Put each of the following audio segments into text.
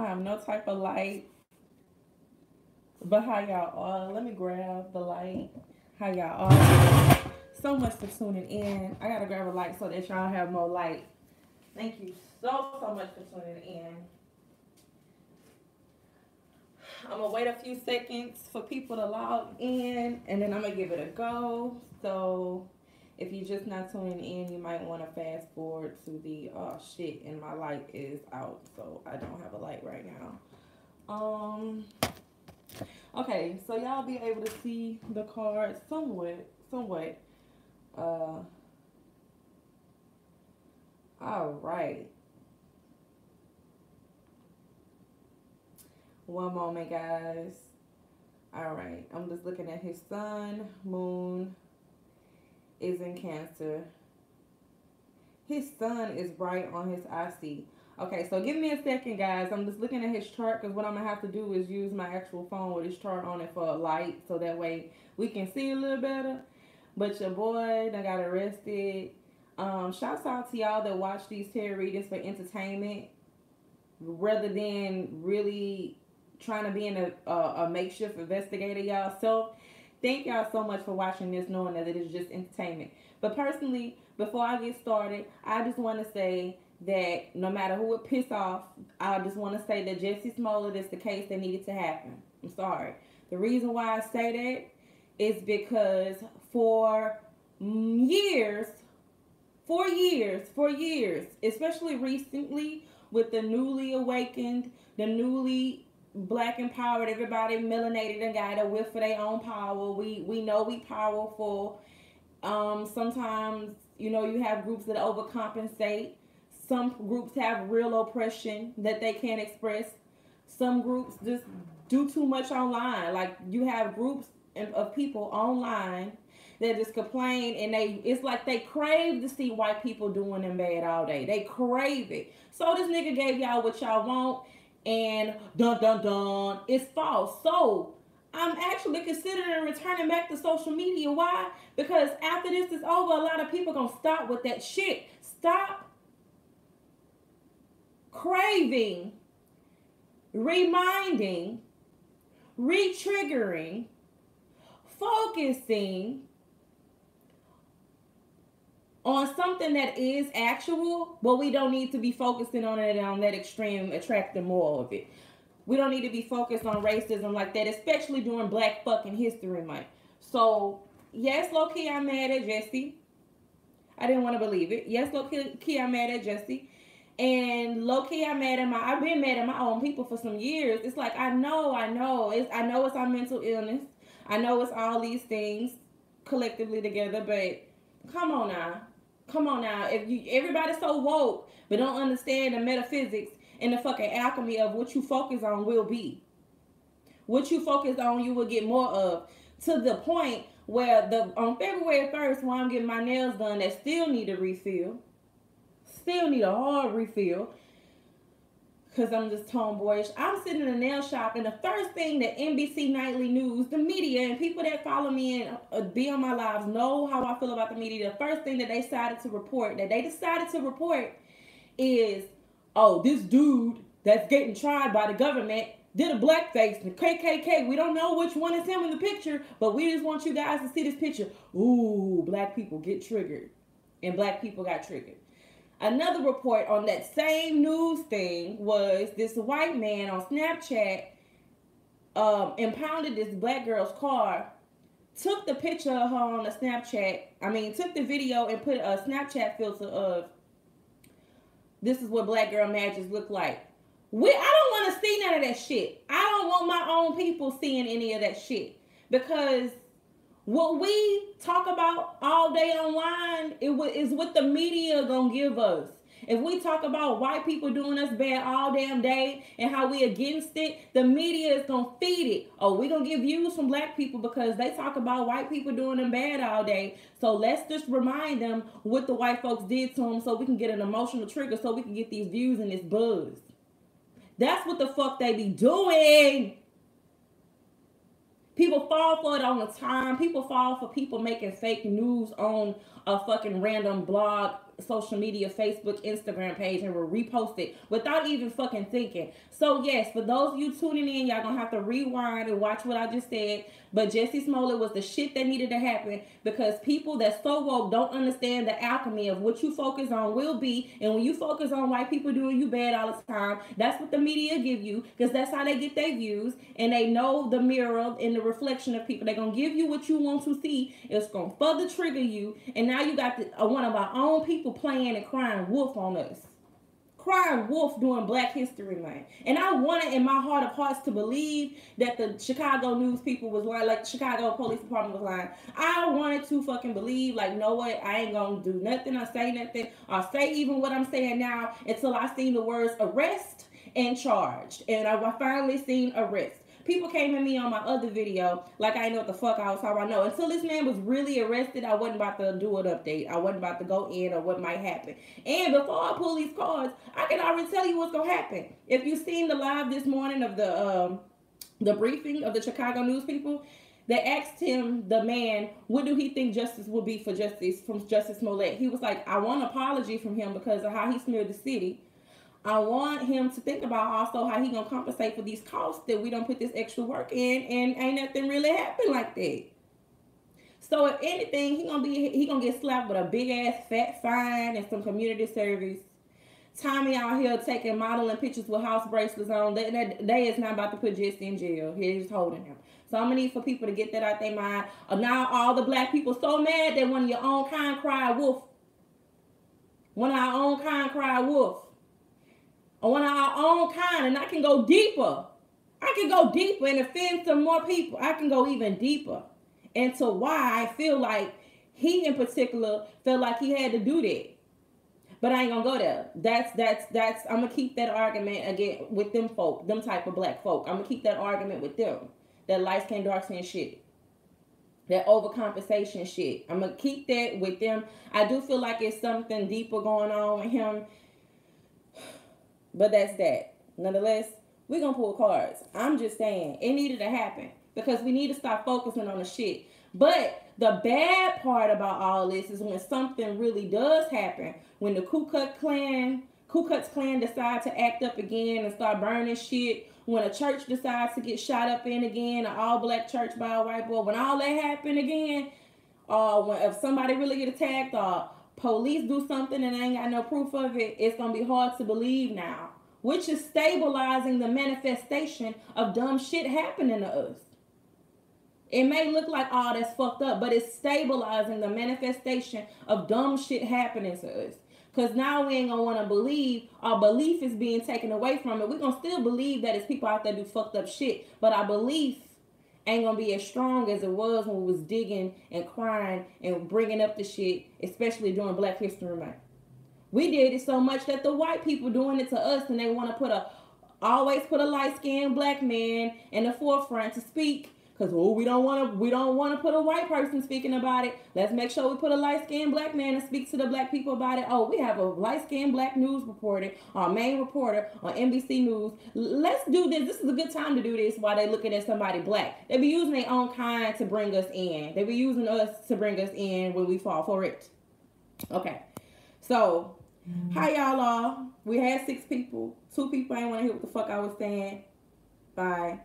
have no type of light. But how y'all are? Let me grab the light. How y'all are? So much for tuning in. I gotta grab a light so that y'all have more light. Thank you so much for tuning in. I'm gonna wait a few seconds for people to log in, and then I'm gonna give it a go. So if you're just not tuning in, you might want to fast forward to the oh shit, and my light is out, so I don't have a light right now. Okay, so y'all be able to see the cards somewhat. Uh, all right. One moment, guys. All right, I'm just looking at his sun, moon is in Cancer. His sun is right on his IC. Okay, so give me a second, guys. I'm just looking at his chart because what I'm going to have to do is use my actual phone with his chart on it for a light so that way we can see a little better. But your boy done got arrested. Shouts out to y'all that watch these tarot readings for entertainment rather than really trying to be in a makeshift investigator, y'all. So thank y'all so much for watching this, knowing that it is just entertainment. But personally, before I get started, I just want to say that no matter who it piss off, I just want to say that Jussie Smollet is the case that needed to happen. I'm sorry. The reason why I say that is because for years, especially recently with the newly awakened, the newly black empowered, everybody melanated and got a whiff for their own power. We know we powerful. Sometimes, you know, you have groups that overcompensate. Some groups have real oppression that they can't express. Some groups just do too much online. Like you have groups of people online that just complain and it's like they crave to see white people doing them bad all day. They crave it. So this nigga gave y'all what y'all want and dun dun dun. It's false. So I'm actually considering returning back to social media. Why? Because after this is over, a lot of people gonna stop with that shit. Stop craving, reminding, re-triggering, focusing on something that is actual, but we don't need to be focusing on it on that extreme, attracting more of it. We don't need to be focused on racism like that, especially during Black fucking History Month. So, yes, low-key, I'm mad at Jussie. I didn't want to believe it. Yes, low-key, I'm mad at Jussie. And low-key, I've been mad at my own people for some years. It's like, I know. I know it's our mental illness. I know it's all these things collectively together, but come on now. Everybody's so woke, but don't understand the metaphysics and the fucking alchemy of what you focus on will be. What you focus on, you will get more of. To the point where on February 1st, when I'm getting my nails done, that still need a refill. Still need a hard refill. Because I'm just tomboyish. I'm sitting in a nail shop, and the first thing that NBC Nightly News, the media, and people that follow me and be on my lives know how I feel about the media. The first thing that they decided to report is, oh, this dude that's getting tried by the government did a blackface, the KKK. We don't know which one is him in the picture, but we just want you guys to see this picture. Ooh, black people get triggered. And black people got triggered. Another report on that same news thing was this white man on Snapchat impounded this black girl's car, took the picture of her on the took the video and put a Snapchat filter of, this is what black girl matches look like. I don't want to see none of that shit. I don't want my own people seeing any of that shit. Because what we talk about all day online is what the media gonna give us. If we talk about white people doing us bad all damn day and how we against it, the media is gonna feed it. Oh, we gonna give views from black people because they talk about white people doing them bad all day. So let's just remind them what the white folks did to them so we can get an emotional trigger so we can get these views and this buzz. That's what the fuck they be doing. People fall for it all the time. People fall for people making fake news on a fucking random blog social media, Facebook, Instagram page, and will repost it without even fucking thinking. So yes, for those of you tuning in, y'all gonna have to rewind and watch what I just said. But Jussie Smollet was the shit that needed to happen, because people that so woke don't understand the alchemy of what you focus on will be. And when you focus on white people doing you bad all the time, that's what the media give you, because that's how they get their views, and they know the mirror and the reflection of people. They're gonna give you what you want to see. It's gonna further trigger you, and now you got one of our own people playing and crying wolf on us. Crying wolf during Black History Month. And I wanted in my heart of hearts to believe that the Chicago news people was lying, like the Chicago Police Department was lying. I wanted to fucking believe, like, you know what, I ain't gonna do nothing or say nothing or say even what I'm saying now until I seen the words arrest and charged. And I finally seen arrest. People came at me on my other video like I didn't know what the fuck I was talking about. No, until this man was really arrested, I wasn't about to do an update. I wasn't about to go in or what might happen. And before I pull these cards, I can already tell you what's going to happen. If you've seen the live this morning of the briefing of the Chicago news people, they asked him, the man, what do he think justice will be for Jussie Smollett? He was like, I want an apology from him because of how he smeared the city. I want him to think about also how he gonna compensate for these costs that we don't put this extra work in, and ain't nothing really happen like that. So if anything, he gonna get slapped with a big ass fat fine and some community service. Tommy out here taking modeling pictures with house bracelets on. They is not about to put Jussie in jail. He's just holding him. So I'm gonna need for people to get that out their mind. Now all the Black people so mad that one of your own kind cried wolf. One of our own kind cried wolf. Or one of our own kind, and I can go deeper. I can go deeper and offend some more people. I can go even deeper into why I feel like he in particular felt like he had to do that. But I ain't gonna go there. That's I'm gonna keep that argument again with them folk, them type of Black folk. I'm gonna keep that argument with them. That light skin, dark skin shit. That overcompensation shit. I'm gonna keep that with them. I do feel like it's something deeper going on with him. But that's that. Nonetheless, we're going to pull cards. I'm just saying, it needed to happen. Because we need to stop focusing on the shit. But the bad part about all this is when something really does happen. When the Ku Klux Klan decide to act up again and start burning shit. When a church decides to get shot up in again. An all-black church by a white boy. When all that happen again. When if somebody really get attacked or police do something and ain't got no proof of it, it's going to be hard to believe now. Which is stabilizing the manifestation of dumb shit happening to us. It may look like, oh, that's fucked up, but it's stabilizing the manifestation of dumb shit happening to us. Because now we ain't going to want to believe our belief is being taken away from it. We're going to still believe that it's people out there do fucked up shit, but our belief ain't gonna be as strong as it was when we was digging and crying and bringing up the shit, especially during Black History Month. We did it so much that the white people doing it to us, and they want to always put a light-skinned Black man in the forefront to speak, because we don't want to put a white person speaking about it. Let's make sure we put a light-skinned Black man and speak to the Black people about it. Oh, we have a light-skinned Black news reporter, our main reporter on NBC News. Let's do this. This is a good time to do this while they looking at somebody Black. They be using their own kind to bring us in. They be using us to bring us in when we fall for it. Okay. So, hi y'all are. We had 6 people. 2 people ain't want to hear what the fuck I was saying. Bye.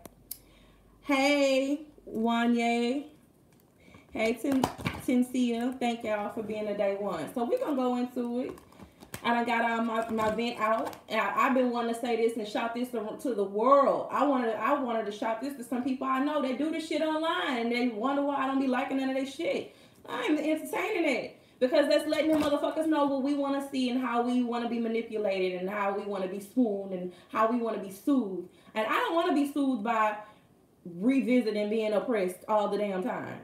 Hey, Wanye. Hey, Tinsia. Thank y'all for being a day one. So we're going to go into it. I done got all my vent out. I've been wanting to say this and shout this to the world. I wanted to shout this to some people I know that do this shit online. And they wonder why I don't be liking none of this shit. I'm entertaining it. Because that's letting them motherfuckers know what we want to see and how we want to be manipulated and how we want to be swooned and how we want to be soothed. And I don't want to be soothed by revisiting being oppressed all the damn time.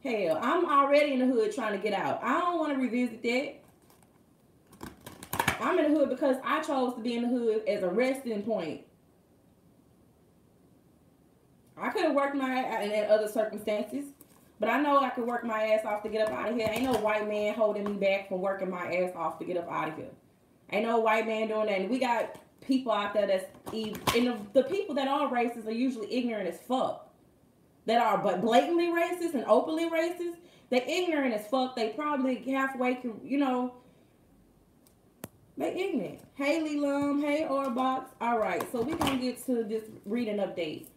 Hell, I'm already in the hood trying to get out. I don't want to revisit that. I'm in the hood because I chose to be in the hood as a resting point. I could have worked my ass in other circumstances, but I know I could work my ass off to get up out of here. Ain't no white man holding me back from working my ass off to get up out of here. Ain't no white man doing that. And we got people out there that's evil. And the people that are racist are usually ignorant as fuck. That are but blatantly racist and openly racist. They ignorant as fuck. They probably halfway, you know, they ignorant. Haley Lum, hey Orbox. All right, so we're going to get to this reading update.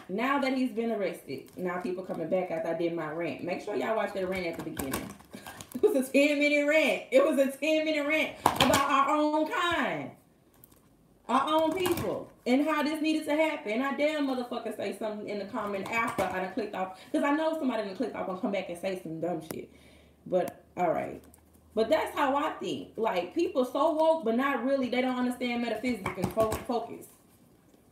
Now that he's been arrested, now people coming back after I did my rant. Make sure y'all watch that rant at the beginning. It was a 10-minute rant. It was a 10-minute rant about our own kind. Our own people. And how this needed to happen. And I damn motherfucker say something in the comment after I done clicked off. Because I know somebody done clicked off and come back and say some dumb shit. But, alright. But that's how I think. Like, people so woke, but not really. They don't understand metaphysics and focus.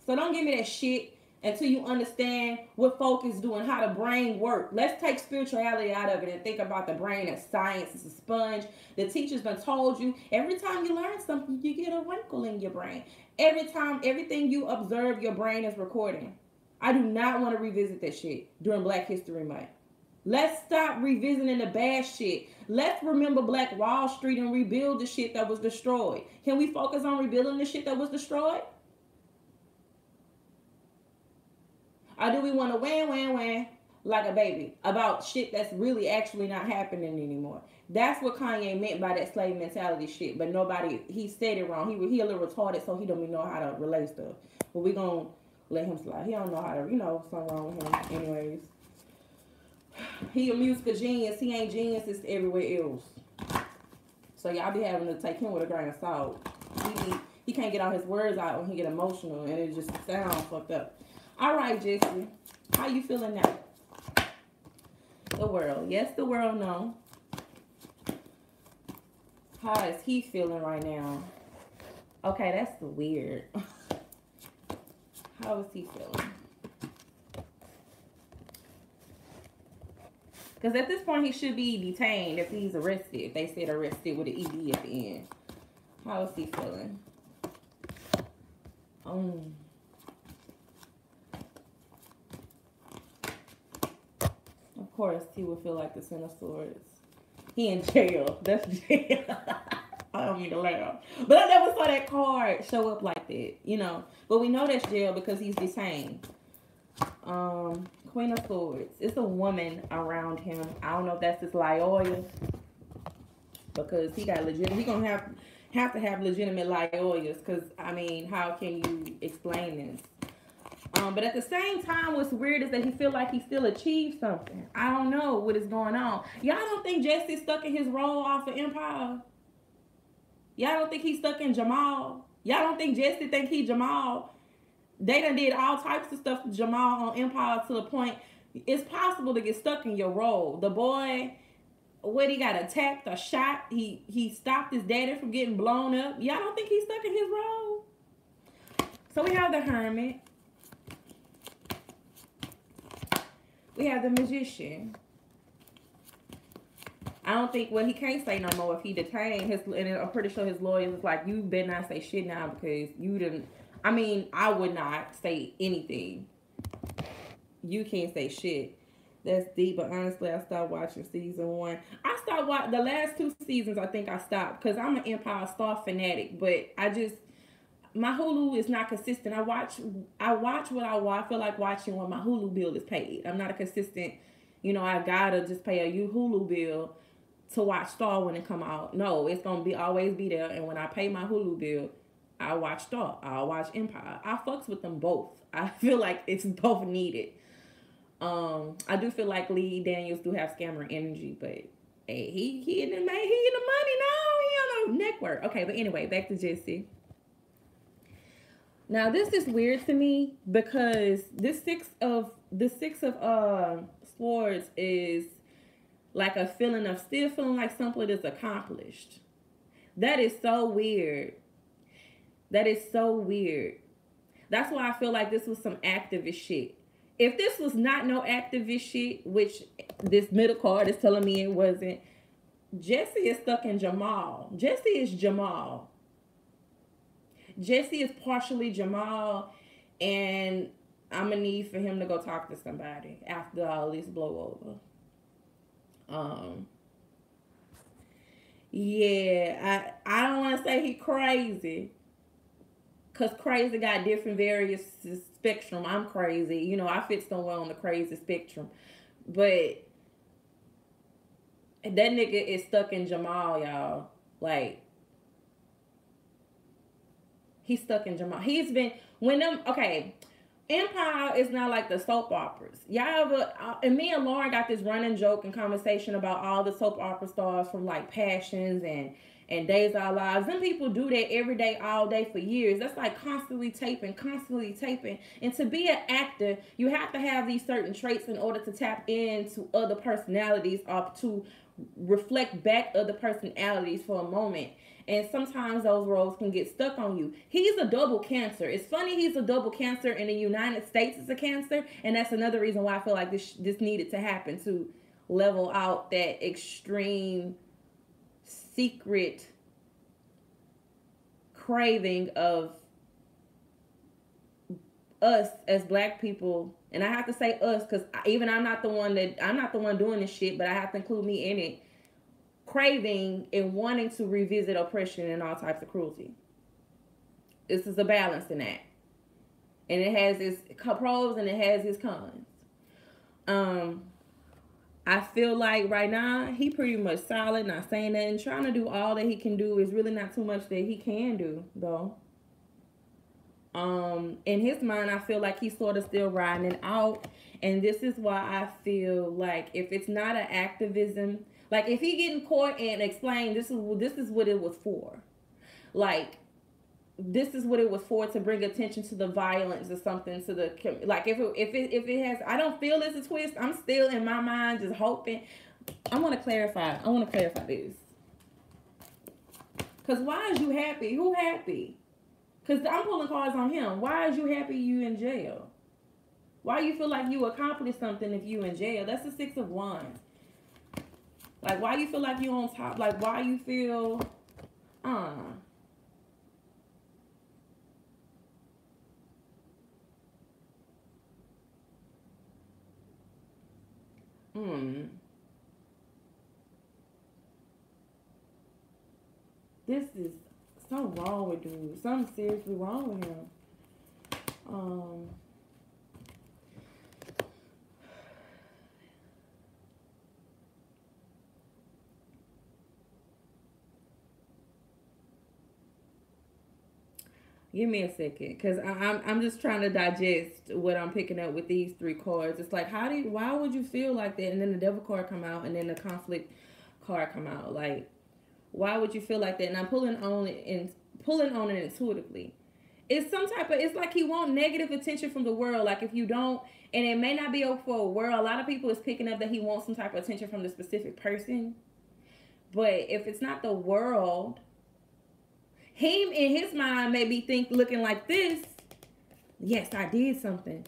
So don't give me that shit until you understand what focus do and how the brain work. Let's take spirituality out of it and think about the brain as science. It's a sponge. The teachers done told you, every time you learn something, you get a wrinkle in your brain. Every time, everything you observe, your brain is recording. I do not want to revisit that shit during Black History Month. Let's stop revisiting the bad shit. Let's remember Black Wall Street and rebuild the shit that was destroyed. Can we focus on rebuilding the shit that was destroyed? Or do we want to wham like a baby about shit that's really actually not happening anymore? That's what Kanye meant by that slave mentality shit. But nobody, he said it wrong. He a little retarded, so he don't even know how to relate stuff. But we gonna let him slide. He don't know how to, you know, something wrong with him. Anyways, he a musical genius. He ain't genius. It's everywhere else. So y'all be having to take him with a grain of salt. He can't get all his words out when he get emotional, and it just sounds fucked up. All right, Jussie, how you feeling now? The world. Yes, the world know. How is he feeling right now? Okay, that's weird. How is he feeling? Because at this point, he should be detained if he's arrested. If they said arrested with an ED at the end. How is he feeling? Of course, he would feel like the Ten of Swords. He in jail. That's jail. I don't mean to laugh. But I never saw that card show up like that, you know. But we know that's jail because he's detained. Queen of Swords. It's a woman around him. I don't know if that's his Lioya. Because he got legit. He gonna have to have legitimate Lioyas. Because, I mean, how can you explain this? But at the same time, what's weird is that he feel like he still achieved something. I don't know what is going on. Y'all don't think Jussie's stuck in his role off of Empire? Y'all don't think he's stuck in Jamal? Y'all don't think Jussie think he Jamal? They done did all types of stuff to Jamal on Empire to the point it's possible to get stuck in your role. The boy, when he got attacked or shot, he stopped his daddy from getting blown up. Y'all don't think he's stuck in his role? So we have the Hermit. We have the Magician. I don't think, well, he can't say no more if he detained his, and I'm pretty sure his lawyers was like, you better not say shit now because you didn't, I mean, I would not say anything. You can't say shit. That's deep, but honestly, I stopped watching season 1. I stopped watching, the last 2 seasons, I think I stopped because I'm an Empire Star fanatic, but I just, my Hulu is not consistent. I watch what I feel like watching when my Hulu bill is paid. I'm not a consistent, you know, I gotta just pay a Hulu bill to watch Star when it come out. No, it's gonna be always be there. And when I pay my Hulu bill, I watch Star. I'll watch Empire. I fucks with them both. I feel like it's both needed. I do feel like Lee Daniels do have scammer energy, but hey, he in the money. No, he on a network. Okay, but anyway, back to Jussie. Now this is weird to me because the six of swords is like a feeling of still feeling like something is accomplished. That is so weird. That is so weird. That's why I feel like this was some activist shit. If this was not no activist shit, which this middle card is telling me it wasn't, Jussie is stuck in Jamal. Jussie is Jamal. Jussie is partially Jamal, and I'm going to need for him to go talk to somebody after all this blow over. Yeah, I don't want to say he crazy, because crazy got different various spectrum. I'm crazy. You know, I fit somewhere on the crazy spectrum. But that nigga is stuck in Jamal, y'all. Like, he's stuck in Jamal. He's been, when them, okay, Empire is not like the soap operas. Y'all ever, and me and Lauren got this running joke and conversation about all the soap opera stars from like Passions and Days of Our Lives. Them people do that every day, all day for years. That's like constantly taping, constantly taping. And to be an actor, you have to have these certain traits in order to tap into other personalities or to reflect back other personalities for a moment. And sometimes those roles can get stuck on you. He's a double cancer. It's funny he's a double cancer in the United States it's a cancer. And that's another reason why I feel like this needed to happen, to level out that extreme secret craving of us as black people. And I have to say us because even I'm not the one doing this shit, but I have to include me in it. Craving and wanting to revisit oppression and all types of cruelty. This is a balance in that. And it has its pros and it has its cons. I feel like right now he pretty much solid, not saying nothing, trying to do all that he can do. Is really not too much that he can do though. In his mind, I feel like he's sort of still riding it out. And this is why I feel like if it's not an activism, like if he getting caught and explain this is what it was for, like this is what it was for, to bring attention to the violence or something, to the, like if it has, I don't feel it's a twist. I'm still in my mind just hoping. I want to clarify this. Cause why is you happy? Who happy? Cause I'm pulling cards on him. Why is you happy you in jail? Why you feel like you accomplished something if you in jail? That's the 6 of Wands. Like, why you feel like you on top? Like, why you feel, This is something wrong with dude. Something seriously wrong with him. Give me a second, because I'm just trying to digest what I'm picking up with these 3 cards. It's like, why would you feel like that? And then the Devil card come out, and then the Conflict card come out. Like, why would you feel like that? And I'm pulling on it intuitively. It's some type of, it's like he want negative attention from the world. Like if you don't, and it may not be for a world. A lot of people is picking up that he wants some type of attention from the specific person. But if it's not the world, him in his mind may be looking like this. Yes, I did something.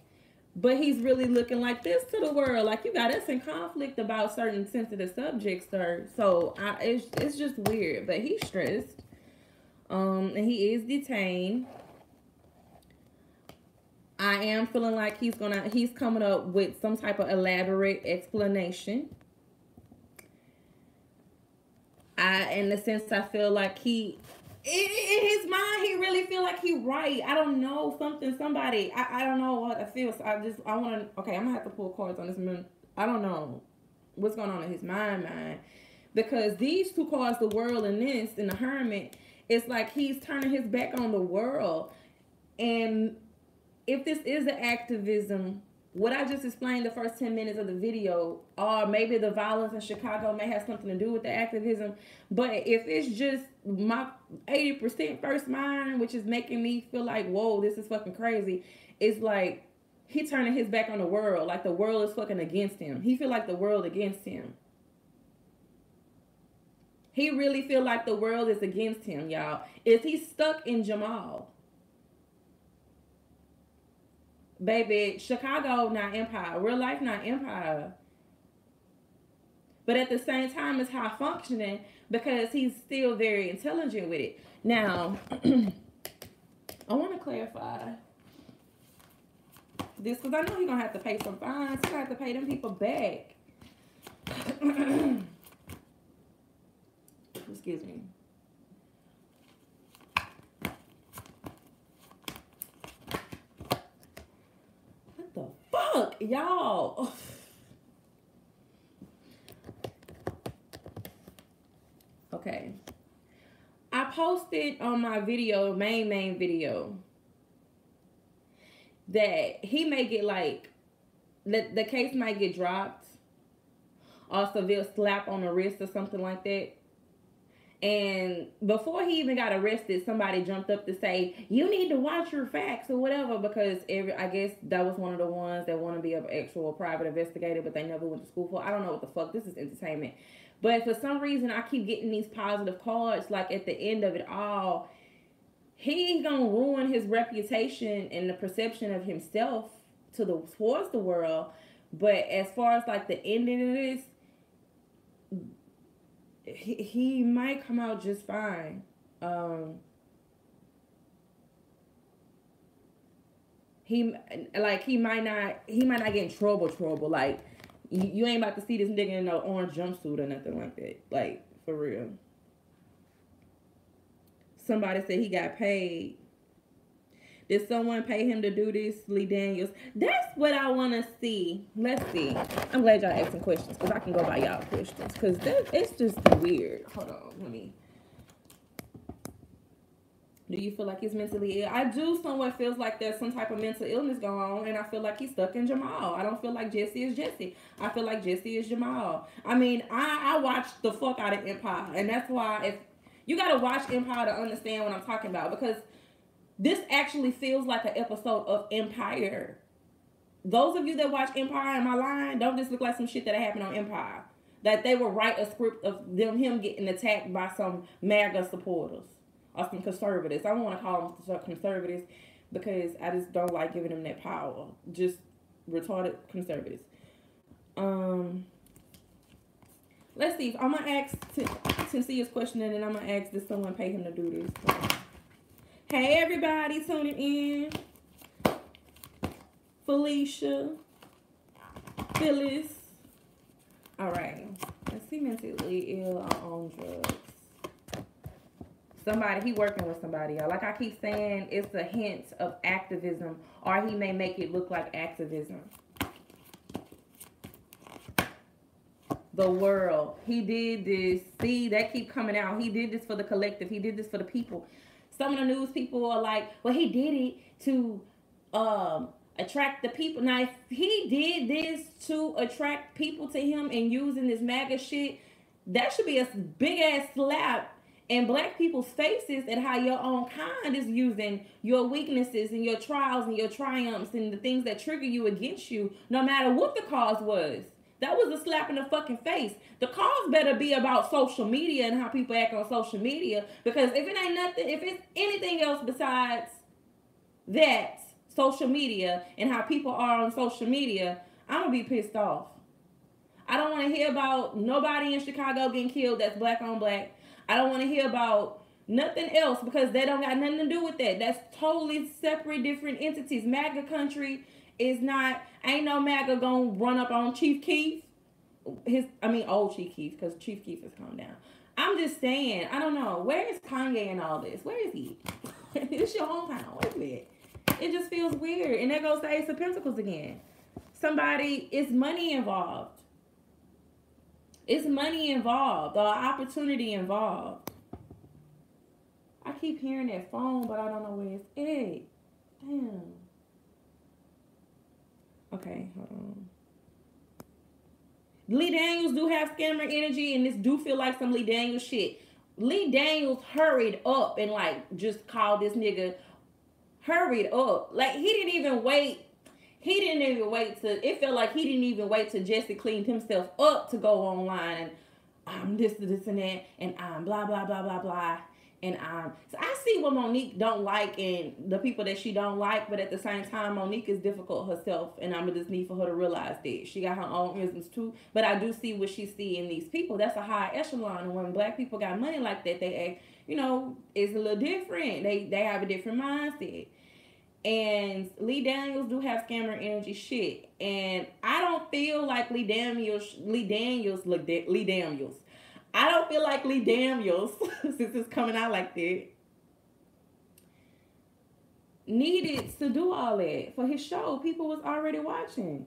But he's really looking like this to the world. Like, you got us in conflict about certain sensitive subjects, sir. So it's just weird. But he's stressed. And he is detained. I am feeling like he's coming up with some type of elaborate explanation. In the sense, I feel like in his mind, he really feel like he right. I don't know, somebody. I don't know what I feel. So I want to, okay, I'm going to have to pull cards on this moon. I don't know what's going on in his mind. Because these 2 cards, the world and the hermit, it's like he's turning his back on the world. And if this is an activism, what I just explained the first 10 minutes of the video, or maybe the violence in Chicago may have something to do with the activism. But if it's just my 80% first mind, which is making me feel like, whoa, this is fucking crazy, it's like he turning his back on the world. Like the world is fucking against him. He feel like the world against him. He really feel like the world is against him, y'all. Is he stuck in Jamal? Baby, Chicago not empire. Real life not empire. But at the same time, it's high functioning because he's still very intelligent with it. Now, I want to clarify this because I know he's going to have to pay some fines. He's going to have to pay them people back. Excuse me. What the fuck, y'all? posted on my video, main video, that he may get like, the case might get dropped, or severe slap on the wrist or something like that. And before he even got arrested, somebody jumped up to say, you need to watch your facts or whatever, because I guess that was one of the ones that want to be an actual private investigator, but they never went to school for. I don't know what the fuck. This is entertainment. But for some reason, I keep getting these positive cards. Like at the end of it all, he's gonna ruin his reputation and the perception of himself towards the world. But as far as like the ending of this, he might come out just fine. He might not get in trouble. Like you ain't about to see this nigga in no orange jumpsuit or nothing like that. Like for real. Somebody said he got paid. Did someone pay him to do this, Lee Daniels? That's what I want to see. Let's see. I'm glad y'all asking questions, because I can go by y'all questions. Because it's just weird. Hold on. Let me. Do you feel like he's mentally ill? I do somewhat feels like there's some type of mental illness going on, and I feel like he's stuck in Jamal. I don't feel like Jussie is Jussie. I feel like Jussie is Jamal. I mean, I watched the fuck out of Empire, and that's why if you got to watch Empire to understand what I'm talking about, because this actually feels like an episode of Empire. Those of you that watch Empire, am I lying? Don't just look like some shit that happened on Empire. That they will write a script of him getting attacked by some MAGA supporters or some conservatives. I don't want to call them conservatives because I just don't like giving them that power. Just retarded conservatives. Let's see. I'm gonna ask Tensia's question, and then I'm gonna ask, did someone pay him to do this? Hey, everybody tuning in. Felicia. Phyllis. All right. Is he mentally ill or on drugs? Somebody, he working with somebody, y'all. Like I keep saying, it's a hint of activism, or he may make it look like activism. The world. He did this. See, that keep coming out. He did this for the collective. He did this for the people. Some of the news people are like, well, he did it to attract the people. Now, if he did this to attract people to him and using this MAGA shit, that should be a big-ass slap in black people's faces at how your own kind is using your weaknesses and your trials and your triumphs and the things that trigger you against you, no matter what the cause was. That was a slap in the fucking face. The cause better be about social media and how people act on social media. Because if it ain't nothing, if it's anything else besides that, social media and how people are on social media, I'm going to be pissed off. I don't want to hear about nobody in Chicago getting killed that's black on black. I don't want to hear about nothing else because they don't got nothing to do with that. That's totally separate, different entities. MAGA country is not, ain't no MAGA gonna run up on Chief Keef. Old Chief Keef, because Chief Keef has calmed down. I'm just saying, I don't know. Where is Kanye in all this? Where is he? It's your hometown. Wait a minute. It just feels weird. And there goes the Ace of Pentacles again. It's money involved. It's money involved or opportunity involved. I keep hearing that phone, but I don't know where it's at. Damn. Okay, hold on. Lee Daniels do have scammer energy, and this do feel like some Lee Daniels shit. Lee Daniels hurried up and just called this nigga. Hurried up. Like he didn't even wait. It felt like he didn't even wait till Jussie cleaned himself up to go online and I'm this and that and I'm blah blah blah blah blah. And so I see what Monique don't like and the people that she don't like, but at the same time, Monique is difficult herself, and I'm just need for her to realize that she got her own reasons too. But I do see what she see in these people. That's a high echelon, and when black people got money like that, they act, it's a little different. They have a different mindset. And Lee Daniels do have scammer energy shit, and I don't feel like Lee Daniels. I don't feel like Lee Daniels, since it's coming out like that, needed to do all that for his show. People was already watching.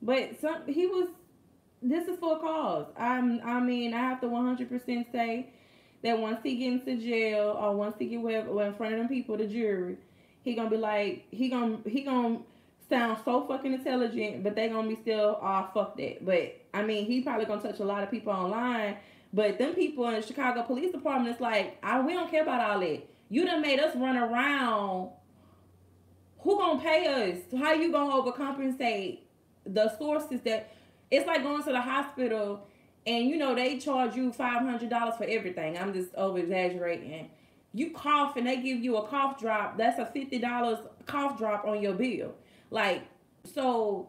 But this is for a cause. I have to 100% say that once he get into jail or once he get in front of them people, the jury, he gonna be like, he gonna sound so fucking intelligent, but they gonna be still, oh, fuck that. But I mean, he probably gonna touch a lot of people online. But them people in the Chicago Police Department, it's like, we don't care about all that. You done made us run around. Who gonna pay us? How you gonna overcompensate the sources that? It's like going to the hospital and you know they charge you $500 for everything. I'm just over exaggerating. You cough and they give you a cough drop. That's a $50 cough drop on your bill. Like, so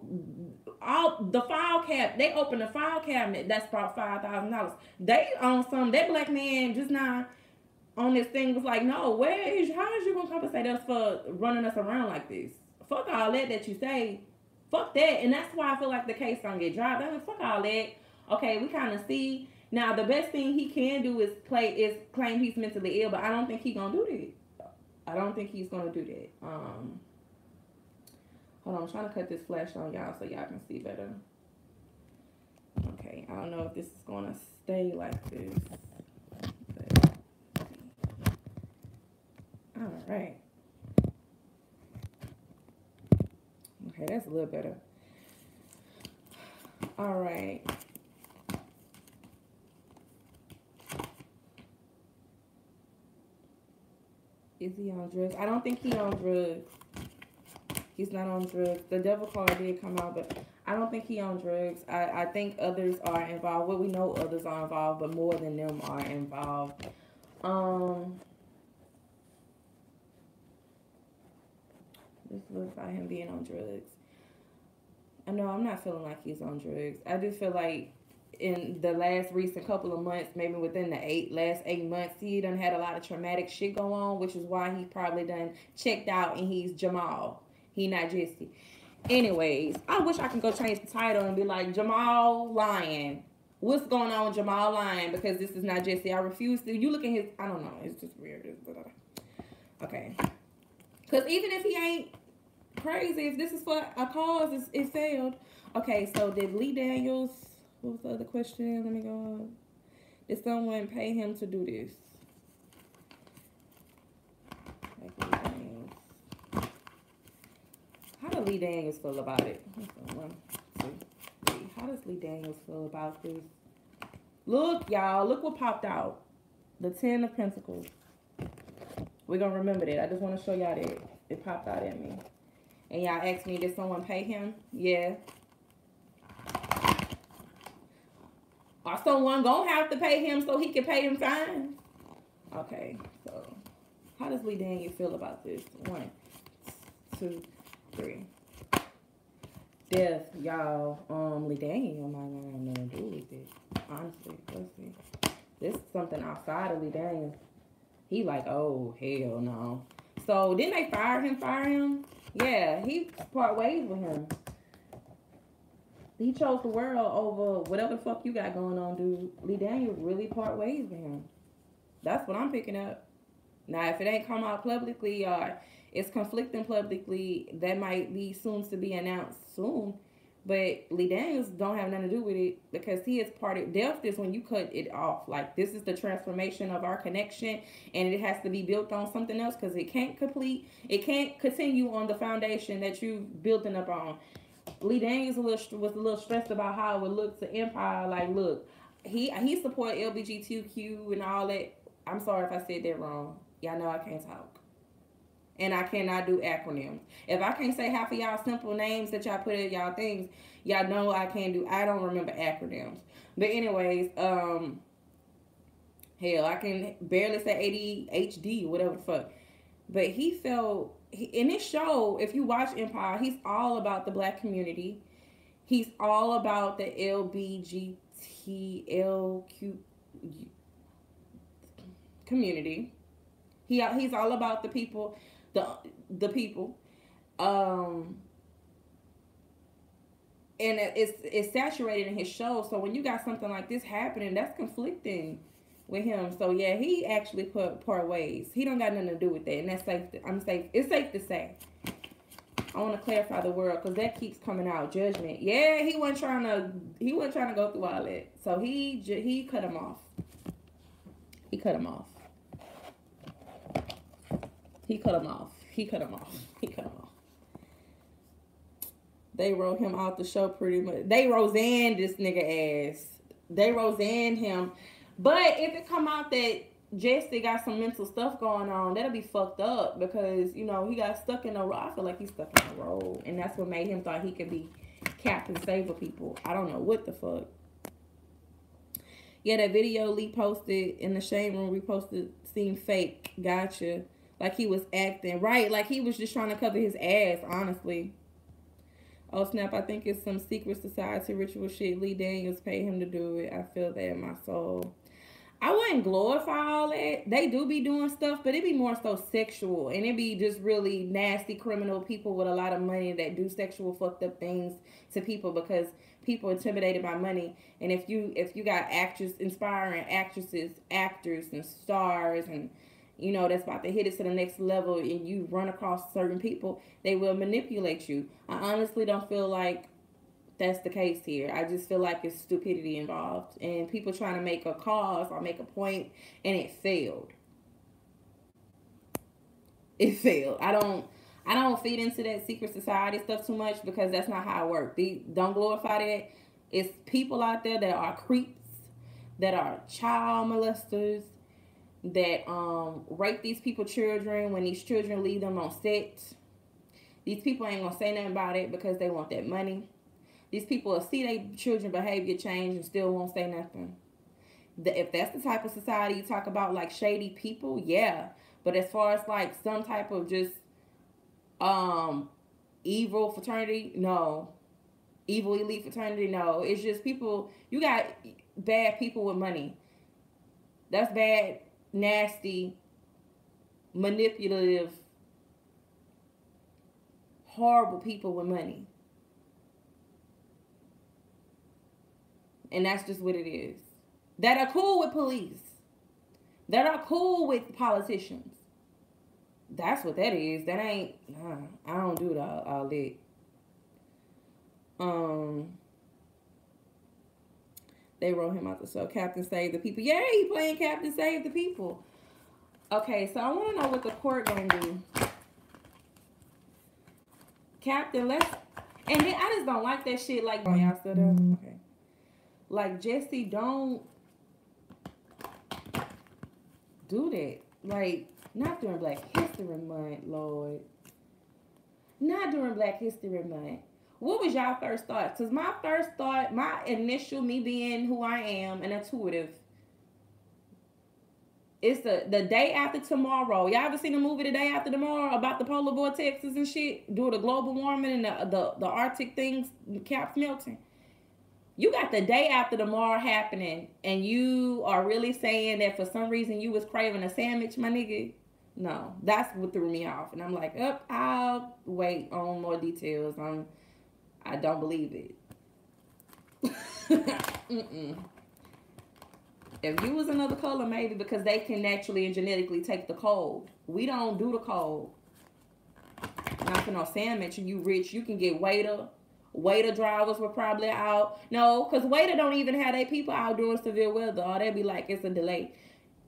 all the file cabinet, they open the file cabinet. That's about $5,000. They on some, that black man just now on this thing was like, no, how is you gonna compensate us for running us around like this? Fuck all that you say. Fuck that. And that's why I feel like the case gonna get dropped. I mean, fuck all that. Okay, we kind of see. Now, the best thing he can do is claim he's mentally ill, but I don't think he's gonna do that. I don't think he's gonna do that. Hold on, I'm trying to cut this flash on y'all so y'all can see better. Okay, I don't know if this is gonna stay like this. But, all right. Okay, that's a little better. All right. Is he on drugs? I don't think he's on drugs. He's not on drugs. The devil card did come out, but I don't think he's on drugs. I think others are involved. Well, we know others are involved, but more than them are involved. This looks like him being on drugs. I know I'm not feeling like he's on drugs. I just feel like in the last recent couple of months, maybe within the last 8 months, he done had a lot of traumatic shit go on, which is why he probably done checked out and he's Jamal. He not Jussie. Anyways, I wish I could go change the title and be like Jamal lying. What's going on with Jamal lying? Because this is not Jussie. I refuse to. You look at his. I don't know. It's just weird. Okay. Because even if he ain't crazy, if this is for a cause, it failed. Okay. So did Lee Daniels? What was the other question? Let me go on. Did someone pay him to do this? How does Lee Daniels feel about it? 1, 2, 3. How does Lee Daniels feel about this? Look, y'all. Look what popped out. The 10 of Pentacles. We're going to remember that. I just want to show y'all that. It popped out at me. And y'all asked me, did someone pay him? Yeah. Or someone going to have to pay him so he can pay them fines? Okay. So, how does Lee Daniels feel about this? 1, 2, 3. Death, y'all. Lee Daniels might not have nothing to do with it. Honestly, let's see. This is something outside of Lee Daniels. He like, oh, hell no. So, didn't they fire him? Yeah, he part ways with him. He chose the world over whatever the fuck you got going on, dude. Lee Daniels really part ways with him. That's what I'm picking up. Now, if it ain't come out publicly or it's conflicting publicly, that might be soon to be announced soon. But Lee Daniels don't have nothing to do with it because he is part of death is when you cut it off. Like, this is the transformation of our connection and it has to be built on something else because it can't continue on the foundation that you've built it up on. Lee Daniels was a little stressed about how it would look to Empire. Like, look, he support LGBTQ and all that. I'm sorry if I said that wrong. Y'all know I can't talk. And I cannot do acronyms. If I can't say half of y'all simple names that y'all put in y'all things, y'all know I can't do. I don't remember acronyms. But anyways, hell, I can barely say ADHD, whatever the fuck. But he felt, in this show, if you watch Empire, he's all about the black community. He's all about the LGBTQ community. He's all about the people, the people. And it's saturated in his show. So when you got something like this happening, that's conflicting with him. So yeah, he actually part ways. He don't got nothing to do with that, and that's safe. It's safe to say. I want to clarify the word because that keeps coming out. Judgment. Yeah, he wasn't trying to go through all that. So he cut him off. He cut him off. He cut him off. He cut him off. He cut him off. They wrote him out the show pretty much. They Roseanne this nigga ass. They Roseanne him. But if it come out that Jussie got some mental stuff going on, that'll be fucked up because, you know, he got stuck in a role. I feel like he's stuck in a role. And that's what made him thought he could be Captain Saver people. I don't know what the fuck. Yeah, that video Lee posted in the shame room reposted seemed fake. Gotcha. Like he was acting. Right, like he was just trying to cover his ass, honestly. Oh, snap, I think it's some secret society ritual shit. Lee Daniels paid him to do it. I feel that in my soul. I wouldn't glorify all that. They do be doing stuff, but it be more so sexual. And it be just really nasty criminal people with a lot of money that do sexual fucked up things to people because people are intimidated by money. And if you got inspiring actresses, actors, and stars, and you know, that's about to hit it to the next level and you run across certain people, they will manipulate you. I honestly don't feel like that's the case here. I just feel like it's stupidity involved and people trying to make a cause or make a point and it failed. It failed. I don't feed into that secret society stuff too much because that's not how it works. Don't glorify that. It's people out there that are creeps, that are child molesters, that rape these people children when these children leave them on set. These people ain't gonna say nothing about it because they want that money. These people will see their children behavior change and still won't say nothing. If that's the type of society you talk about, like shady people, yeah. But as far as like some type of just evil fraternity, no. Evil elite fraternity, no. It's just people, you got bad people with money. That's bad, nasty, manipulative, horrible people with money. And that's just what it is. That are cool with police. That are cool with politicians. That's what that is. That ain't, I don't do all that. They wrote him out the show. Captain Save the People. Yeah, he playing Captain Save the People. Okay, so I want to know what the court gonna do. Captain, and then I just don't like that shit. Like, y'all still there? Okay. Like, Jussie, don't do that. Like, not during Black History Month, Lord. Not during Black History Month. What was y'all first thoughts? Because my first thought, my initial, me being who I am, and intuitive, it's the day after tomorrow. Y'all ever seen the movie The Day After Tomorrow about the polar vortexes and shit? Due to global warming and the Arctic things, caps melting. You got the day after tomorrow happening, and you are really saying that for some reason you was craving a sandwich, my nigga? No, that's what threw me off. And I'm like, I'll wait on more details. I don't believe it. If you was another color, maybe because they can naturally and genetically take the cold. We don't do the cold. Not for no sandwich. And you rich, you can get waiter. Waiter drivers were probably out. No, because waiter don't even have their people out doing severe weather. Or they'll be like, it's a delay.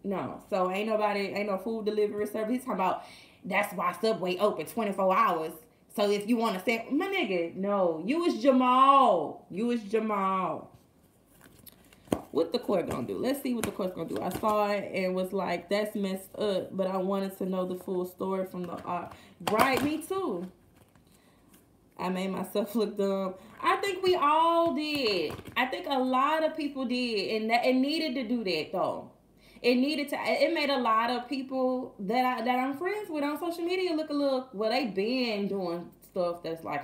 No. So ain't no food delivery service. He's talking about, that's why Subway open 24 hours. So if you want to say, my nigga, no. You was Jamal. What the court gonna do? Let's see what the court's gonna do. I saw it and was like, that's messed up. But I wanted to know the full story from the art. Right, me too. I made myself look dumb. I think we all did. I think a lot of people did. And it needed to do that, though. It made a lot of people that I'm friends with on social media look a little, well, they been doing stuff that's like,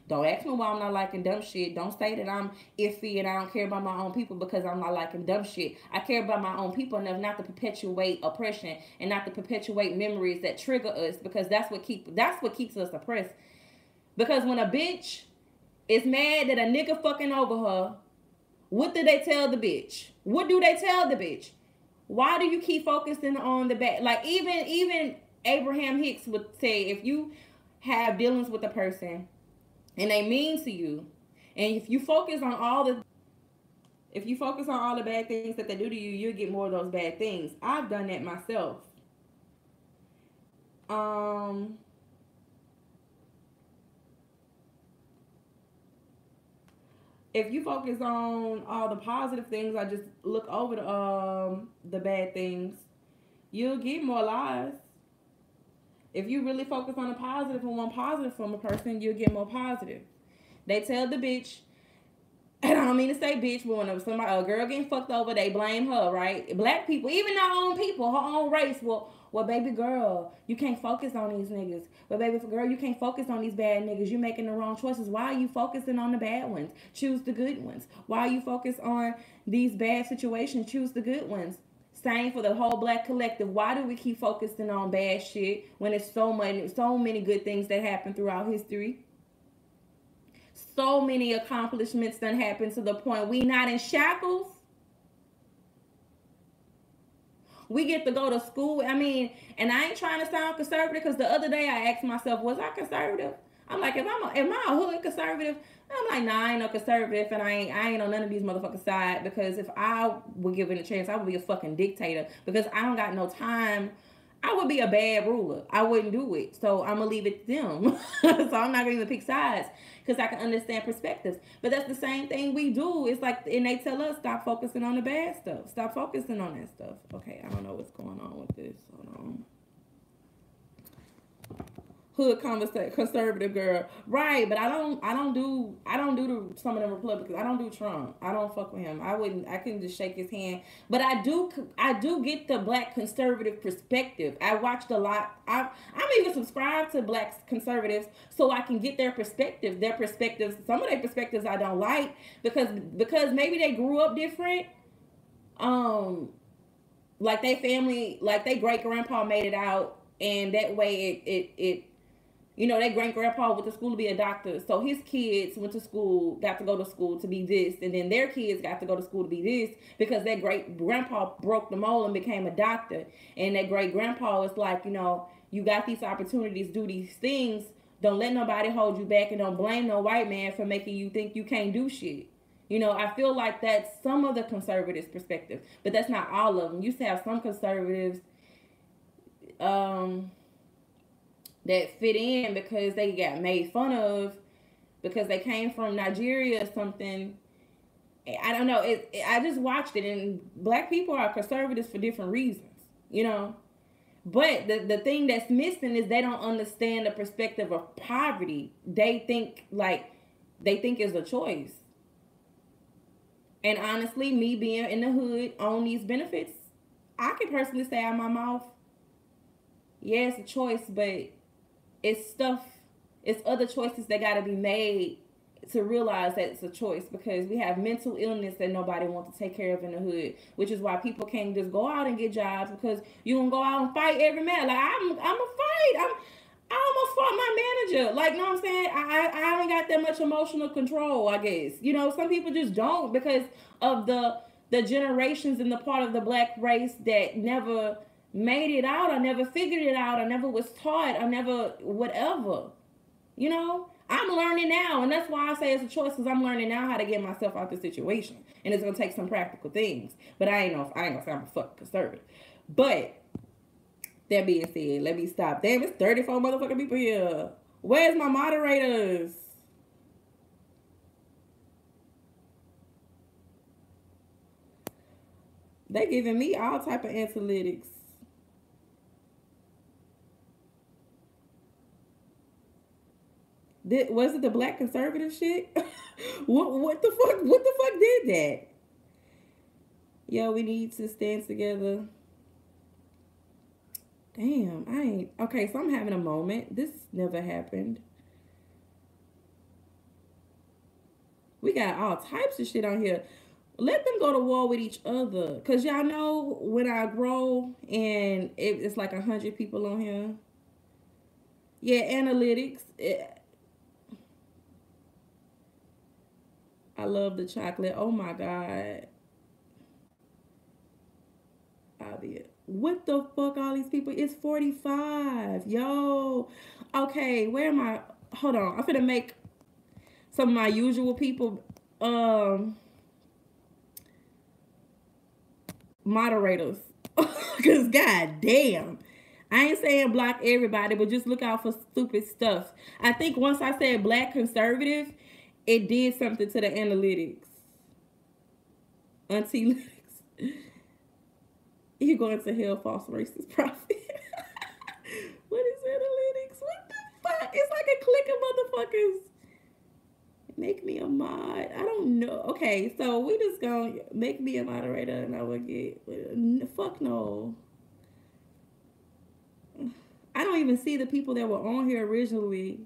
don't ask me why I'm not liking dumb shit. Don't say that I'm iffy and I don't care about my own people because I'm not liking dumb shit. I care about my own people enough not to perpetuate oppression and not to perpetuate memories that trigger us because that's what keeps us oppressed. Because when a bitch is mad that a nigga fucking over her, what do they tell the bitch? What do they tell the bitch? Why do you keep focusing on the back? Like even Abraham Hicks would say, if you have dealings with a person and they mean to you, and if you focus on all the If you focus on all the bad things that they do to you, you'll get more of those bad things. I've done that myself. Um, if you focus on all the positive things, I just look over the bad things, you'll get more lies. If you really focus on the positive and want positive from a person, you'll get more positive. They tell the bitch, and I don't mean to say bitch, but when a girl getting fucked over, they blame her, right? Black people, even our own people, her own race, well, baby girl, you can't focus on these niggas. Well, baby girl, you can't focus on these bad niggas. You're making the wrong choices. Why are you focusing on the bad ones? Choose the good ones. Why are you focused on these bad situations? Choose the good ones. Same for the whole black collective. Why do we keep focusing on bad shit when there's so many good things that happen throughout history? So many accomplishments done happened to the point we not in shackles. We get to go to school. I mean, and I ain't trying to sound conservative because the other day I asked myself, was I conservative? I'm like, am I a hood conservative? I'm like, nah, I ain't no conservative, and I ain't on none of these motherfuckers' side, because if I were given a chance, I would be a fucking dictator, because I don't got no time. I would be a bad ruler. I wouldn't do it. So I'm gonna leave it to them. So I'm not gonna even pick sides, because I can understand perspectives. But that's the same thing we do. It's like, and they tell us, stop focusing on the bad stuff. Stop focusing on that stuff. Okay, I don't know what's going on with this. Hold on. Hood conservative girl, right? But I don't do some of them Republicans. I don't do Trump. I don't fuck with him. I couldn't just shake his hand. But I do get the black conservative perspective. I watched a lot. I'm even subscribed to black conservatives so I can get their perspective. Their perspectives. Some of their perspectives I don't like because maybe they grew up different. Like they family, like they great grandpa made it out, and that way it you know, their great grandpa went to school to be a doctor, so his kids got to go to school to be this, and then their kids got to go to school to be this, because their great grandpa broke the mold and became a doctor, and that great grandpa was like, you know, you got these opportunities, do these things, don't let nobody hold you back, and don't blame no white man for making you think you can't do shit. You know, I feel like that's some of the conservatives' perspective, but that's not all of them. You used to have some conservatives, that fit in because they got made fun of because they came from Nigeria or something. I don't know. I just watched it, and black people are conservatives for different reasons, you know. But the thing that's missing is they don't understand the perspective of poverty. They think it's a choice. And honestly, me being in the hood on these benefits, I can personally say out my mouth, yeah, it's a choice, but it's other choices that got to be made to realize that it's a choice, because we have mental illness that nobody wants to take care of in the hood, which is why people can't just go out and get jobs, because you gonna go out and fight every man. Like I'm a fight. I almost fought my manager. Like, you know what I'm saying? I ain't got that much emotional control, I guess. You know, some people just don't, because of the generations and the part of the black race that never made it out. I never figured it out. I never was taught. I never whatever. You know, I'm learning now, and that's why I say it's a choice, because I'm learning now how to get myself out the situation, and it's gonna take some practical things. But I ain't gonna say I'm a fucking conservative. But that being said, let me stop. Damn, it's 34 motherfucking people here. Where's my moderators? They giving me all type of analytics. Was it the black conservative shit? What the fuck did that? Yo, we need to stand together. Damn, I ain't okay, so I'm having a moment. This never happened. We got all types of shit on here. Let them go to war with each other. Cause y'all know when I grow and it's like 100 people on here. Yeah, analytics. I love the chocolate. Oh my God. I'll be it. What the fuck, all these people? It's 45. Yo. Okay, where am I? Hold on. I'm finna make some of my usual people. moderators. Because, god damn. I ain't saying block everybody, but just look out for stupid stuff. I think once I said black conservative, it did something to the analytics. Auntie, you going to hell, false racist prophet. What is analytics? What the fuck? It's like a clique of motherfuckers. Make me a mod. I don't know. Okay, so we just gonna make me a moderator and I will get. Fuck no. I don't even see the people that were on here originally.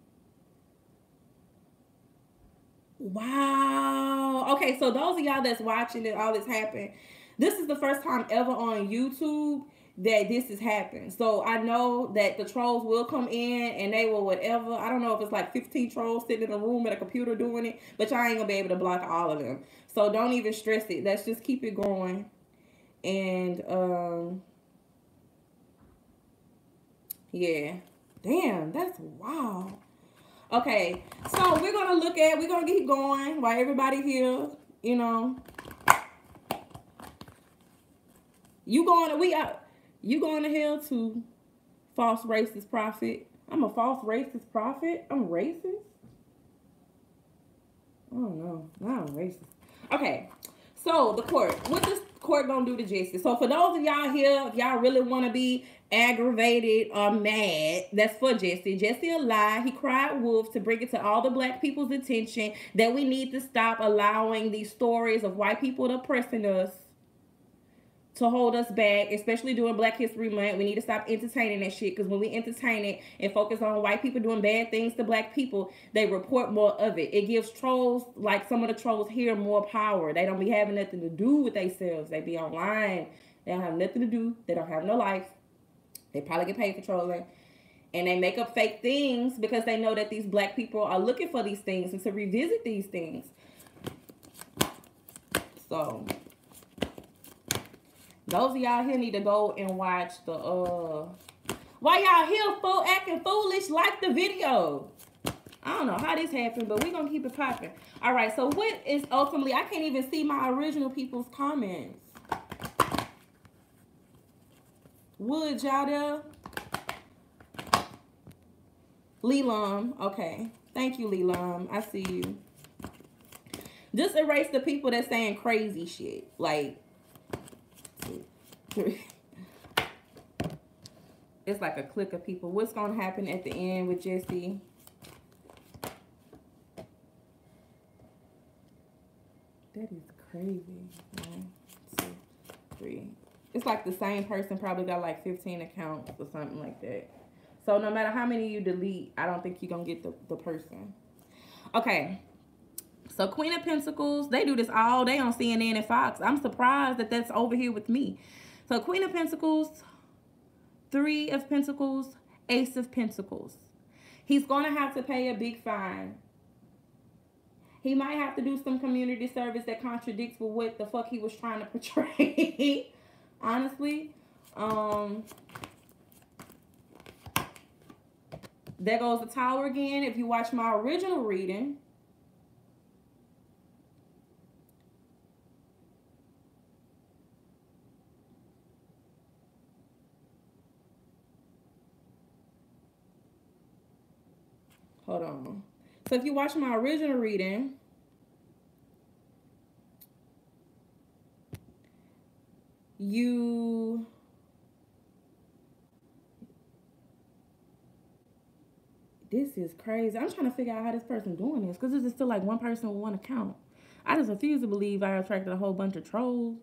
Wow. Okay, so those of y'all that's watching and all this happen, this is the first time ever on YouTube that this has happened. So I know that the trolls will come in and they will whatever. I don't know if it's like 15 trolls sitting in a room at a computer doing it, but y'all ain't gonna be able to block all of them. So don't even stress it. Let's just keep it going. And yeah. Damn, that's wow. Okay, so we're gonna keep going while everybody here, you know. You going to hell too, false racist prophet. I'm a false racist prophet. I'm racist. Oh no, I'm racist. Okay, so the court. What this court gonna do to Jussie? So for those of y'all here, if y'all really want to be aggravated or mad, that's for Jussie. Jussie a lie. He cried wolf to bring it to all the black people's attention that we need to stop allowing these stories of white people oppressing us to hold us back, especially during Black History Month. We need to stop entertaining that shit, because when we entertain it and focus on white people doing bad things to black people, they report more of it. It gives trolls, like some of the trolls here, more power. They don't be having nothing to do with themselves. They be online. They don't have nothing to do. They don't have no life. They probably get paid for trolling. And they make up fake things because they know that these black people are looking for these things and to revisit these things. So those of y'all here need to go and watch the why y'all here acting foolish, like the video. I don't know how this happened, but we're gonna keep it popping. All right, so what is ultimately, I can't even see my original people's comments. Would y'all there? Lelam, okay. Thank you, Lelam. I see you. Just erase the people that's saying crazy shit. Like, it's like a clique of people. What's gonna happen at the end with Jussie? That is crazy. 1, 2, 3. It's like the same person probably got like 15 accounts or something like that. So no matter how many you delete, I don't think you're gonna get the person. Okay. So Queen of Pentacles, they do this all day on CNN and Fox. I'm surprised that that's over here with me. So Queen of Pentacles, 3 of Pentacles, Ace of Pentacles. He's going to have to pay a big fine. He might have to do some community service that contradicts with what the fuck he was trying to portray. Honestly. There goes the Tower again. If you watch my original reading, hold on. So if you watch my original reading, this is crazy. I'm trying to figure out how this person doing this, because this is still like one person with one account. I just refuse to believe I attracted a whole bunch of trolls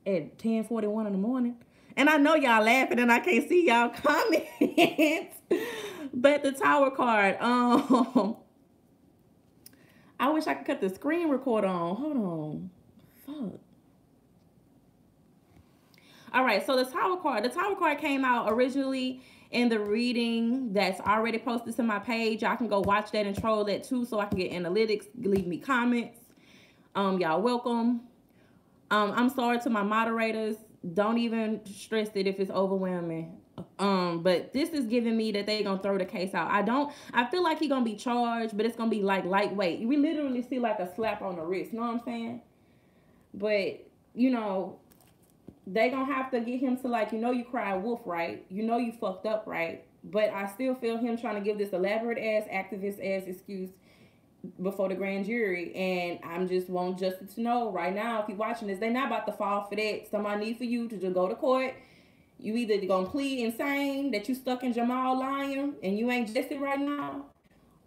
at 10:41 in the morning. And I know y'all laughing and I can't see y'all comments. But the Tower card, I wish I could cut the screen recorder on. Hold on. Fuck. All right, so the Tower card came out originally in the reading that's already posted to my page. Y'all can go watch that and troll that too, so I can get analytics, leave me comments. Y'all welcome. I'm sorry to my moderators. Don't even stress it if it's overwhelming. But this is giving me that they gonna throw the case out. I feel like he gonna be charged, but it's gonna be like lightweight. We literally see like a slap on the wrist, you know what I'm saying? But, you know, they gonna have to get him to, like, you know, you cried wolf, right? You know you fucked up, right? But I still feel him trying to give this elaborate ass activist ass excuse before the grand jury, and I'm just want Justin to know right now, if you're watching this, they not about to fall for that. Somebody need for you to just go to court. You either gonna plead insane that you stuck in Jamal lying and you ain't Justin right now,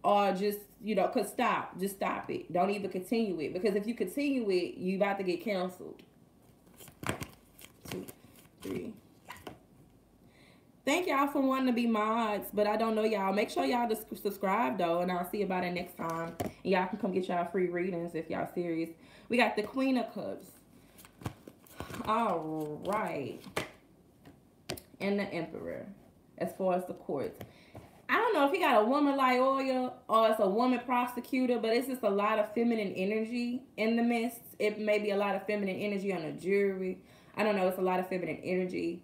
or just, you know, cause stop, just stop it. Don't even continue it, because if you continue it, you about to get canceled. 2, 3. Thank y'all for wanting to be mods, but I don't know y'all. Make sure y'all subscribe though, and I'll see about it next time. And y'all can come get y'all free readings if y'all serious. We got the Queen of Cups. All right. And the Emperor, as far as the courts. I don't know if he got a woman like Oya or it's a woman prosecutor, but it's just a lot of feminine energy in the midst. It may be a lot of feminine energy on the jury. I don't know. It's a lot of feminine energy.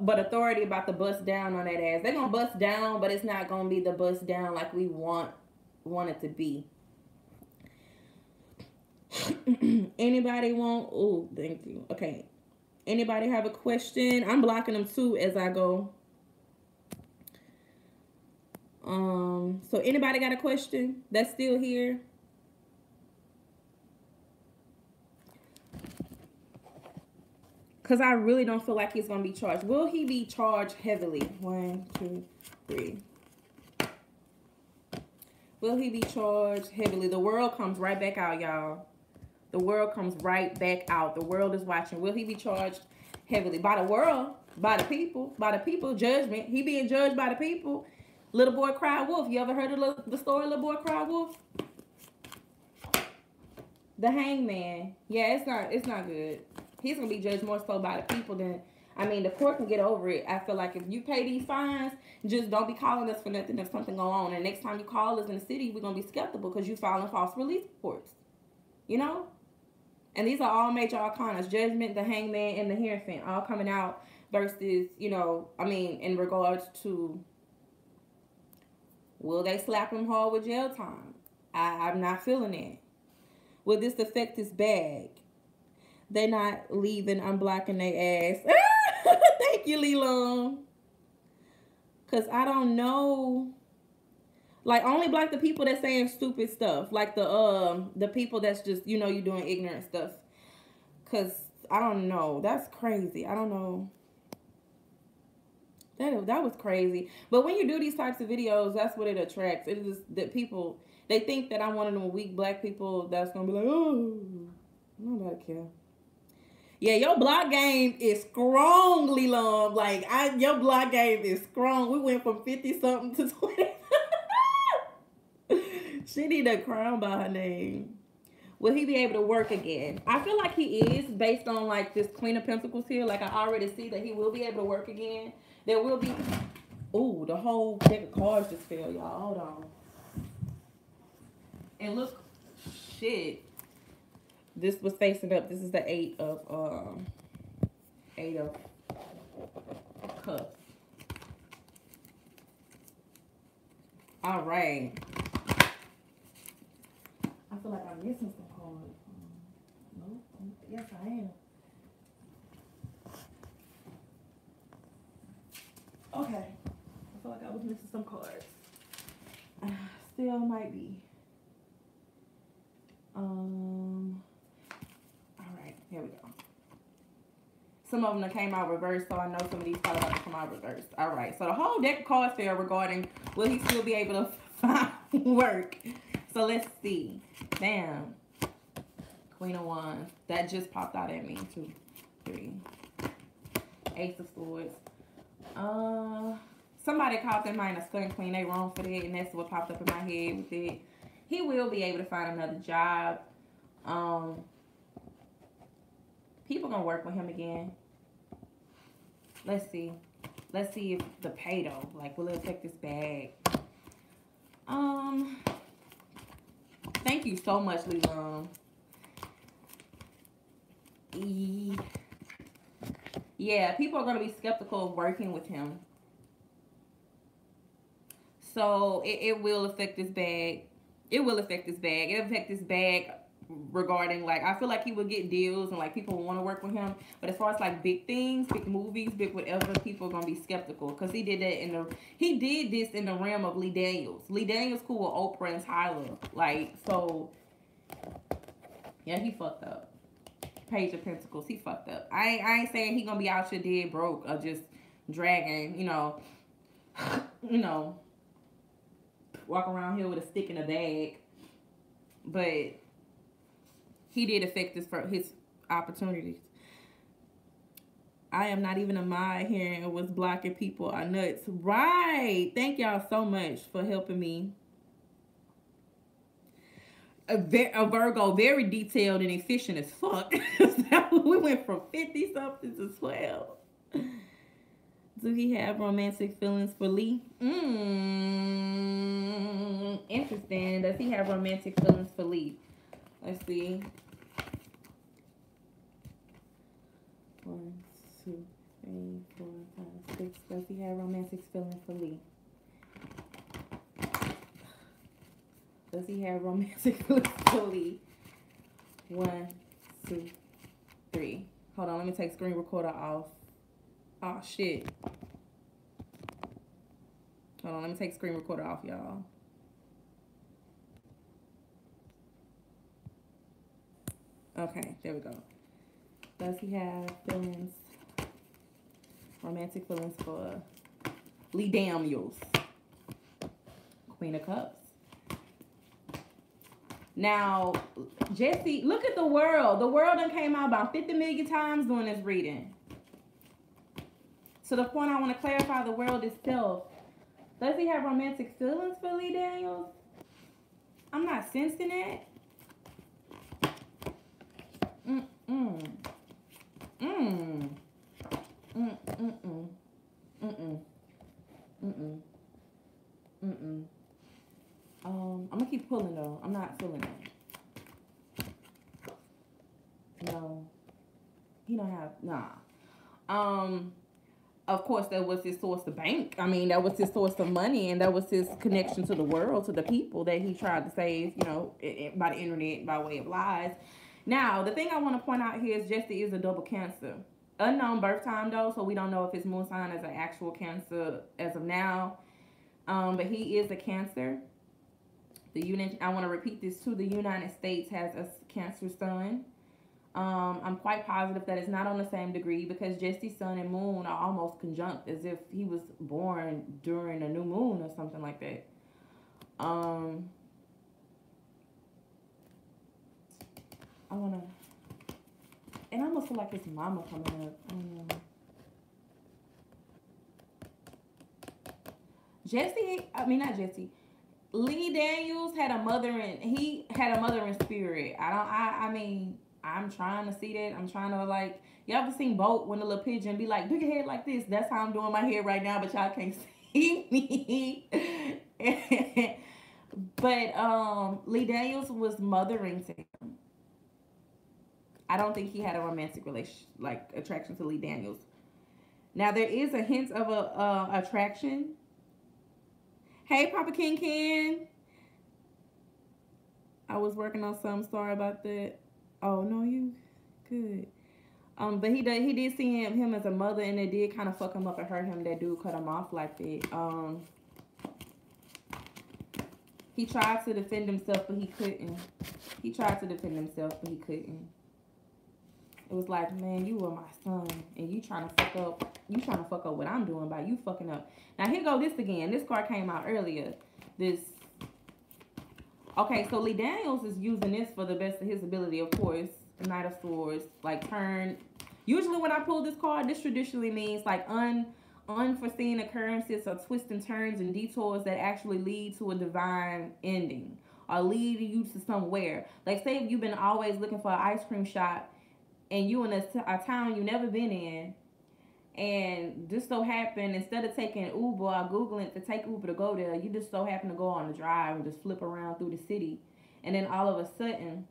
But authority about to bust down on that ass. They're gonna bust down, but it's not gonna be the bust down like we want it to be. Anybody want? Oh, thank you. Okay. Anybody have a question? I'm blocking them too as I go. So anybody got a question that's still here? Because I really don't feel like he's going to be charged. Will he be charged heavily? 1, 2, 3. Will he be charged heavily? The world comes right back out, y'all. The world comes right back out. The world is watching. Will he be charged heavily? By the world, by the people, judgment. He being judged by the people. Little boy cried wolf. You ever heard of the story Little Boy Cried Wolf? The hangman. Yeah, it's not good. He's going to be judged more so by the people than, I mean, the court can get over it. I feel like if you pay these fines, just don't be calling us for nothing if something go on. And next time you call us in the city, we're going to be skeptical because you filing false release reports. You know? And these are all major arcanas. Judgment, the hangman, and the hierophant all coming out versus, you know, I mean, in regards to, will they slap him hard with jail time? I'm not feeling it. Will this affect his bag? They not leaving, unblocking their ass. Thank you, Leland. Because I don't know. Like, only block the people that's saying stupid stuff. Like the people that's just, you know, you doing ignorant stuff. Because I don't know. That's crazy. I don't know. That was crazy. But when you do these types of videos, that's what it attracts. It is that people, they think that I'm one of them weak black people that's going to be like, oh, nobody care. Yeah, your block game is strongly long. Like, your block game is strong. We went from 50-something to 20. She need a crown by her name. Will he be able to work again? I feel like he is, based on, like, this Queen of Pentacles here. Like, I already see that he will be able to work again. There will be... Ooh, the whole deck of cards just fell, y'all. Hold on. And look... Shit. This was facing up. This is the 8 of Cups. All right. I feel like I'm missing some cards. No? Yes, I am. Okay. I feel like I was missing some cards. Still might be. Alright, here we go. Some of them came out reversed, so I know some of these probably about to come out reversed. Alright, so the whole deck of cards fell regarding will he still be able to find work. So let's see. Bam. Queen of Wands. That just popped out at me. 2, 3. Ace of Swords. Somebody called their mind a stunt queen. They wrong for that, and that's what popped up in my head with it. He will be able to find another job. People gonna work with him again. Let's see. Let's see if the pay though, like, will it affect this bag? Thank you so much, Leland. Yeah, people are gonna be skeptical of working with him. So it will affect this bag. It will affect his bag. It'll affect his bag regarding, like, I feel like he would get deals and like people will want to work with him. But as far as like big things, big movies, big whatever, people are gonna be skeptical because he did this in the realm of Lee Daniels. Lee Daniels cool with Oprah and Tyler. Like, so yeah, he fucked up. Page of Pentacles, he fucked up. I ain't saying he gonna be out here dead broke or just dragging, walk around here with a stick in a bag. But he did affect his opportunities. I am not even a mod here and what's blocking people are nuts. Right. Thank y'all so much for helping me. A Virgo, very detailed and efficient as fuck. We went from 50 something to 12. Do he have romantic feelings for Lee? Interesting. Does he have romantic feelings for Lee? Let's see. 1, 2, 3, 4, 5, 6. Does he have romantic feelings for Lee? Does he have romantic feelings for Lee? 1, 2, 3. Hold on, let me take screen recorder off. Oh, shit. Hold on, let me take screen recorder off, y'all. Okay, there we go. Does he have feelings, romantic feelings for Lee Daniels? Queen of Cups. Now, Jussie, look at the world. The world done came out about 50 million times during this reading. To the point I want to clarify the world itself. Does he have romantic feelings for Lee Daniels? I'm not sensing it. I'm gonna keep pulling though. I'm not feeling it. No. He don't have, nah. Of course, that was his source of bank. I mean, that was his source of money, and that was his connection to the world, to the people that he tried to save, by the internet, by way of lies. Now, the thing I want to point out here is Jussie is a double Cancer. Unknown birth time, though, so we don't know if his moon sign is an actual Cancer as of now. But he is a Cancer. I want to repeat this too. The United States has a Cancer sun. I'm quite positive that it's not on the same degree because Jussie's sun and moon are almost conjunct, as if he was born during a new moon or something like that. I almost feel like his mama coming up. I don't know. Not Jussie. Lee Daniels had a mother in spirit. I'm trying to see that. I'm trying to, like, you ever seen Boat when the little pigeon be like, do your head like this? That's how I'm doing my hair right now, but y'all can't see me. But Lee Daniels was mothering to him. I don't think he had a romantic attraction to Lee Daniels. Now, there is a hint of a attraction. Hey, Papa Ken. I was working on something. Sorry about that. Oh, no, you good. But he did see him as a mother, and it did kind of fuck him up and hurt him. That dude cut him off like that. He tried to defend himself, but he couldn't. It was like, man, you were my son, and you trying to fuck up what I'm doing by you fucking up. Now, here go this again. This card came out earlier. Okay, so Lee Daniels is using this for the best of his ability, of course. Knight of Swords, like turn. Usually when I pull this card, this traditionally means like unforeseen occurrences or twists and turns and detours that actually lead to a divine ending or lead you to somewhere. Like, say if you've been always looking for an ice cream shop and you in a town you never been in, and just so happen, instead of taking Uber or Googling to take Uber to go there, you just so happen to go on the drive and just flip around through the city. And then all of a sudden,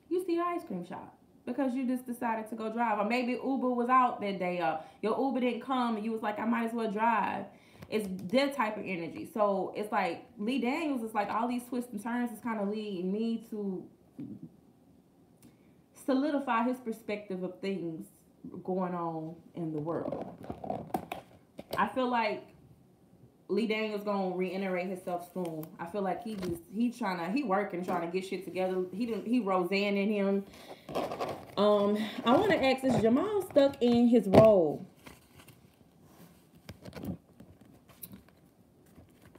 you see an ice cream shop because you just decided to go drive. Or maybe Uber was out that day, or your Uber didn't come and you was like, I might as well drive. It's that type of energy. So it's like Lee Daniels is like all these twists and turns is kind of leading me to solidify his perspective of things going on in the world. I feel like Lee Daniels gonna reiterate himself soon. I feel like he working trying to get shit together. He Roseanne in him. I want to ask, is Jamal stuck in his role?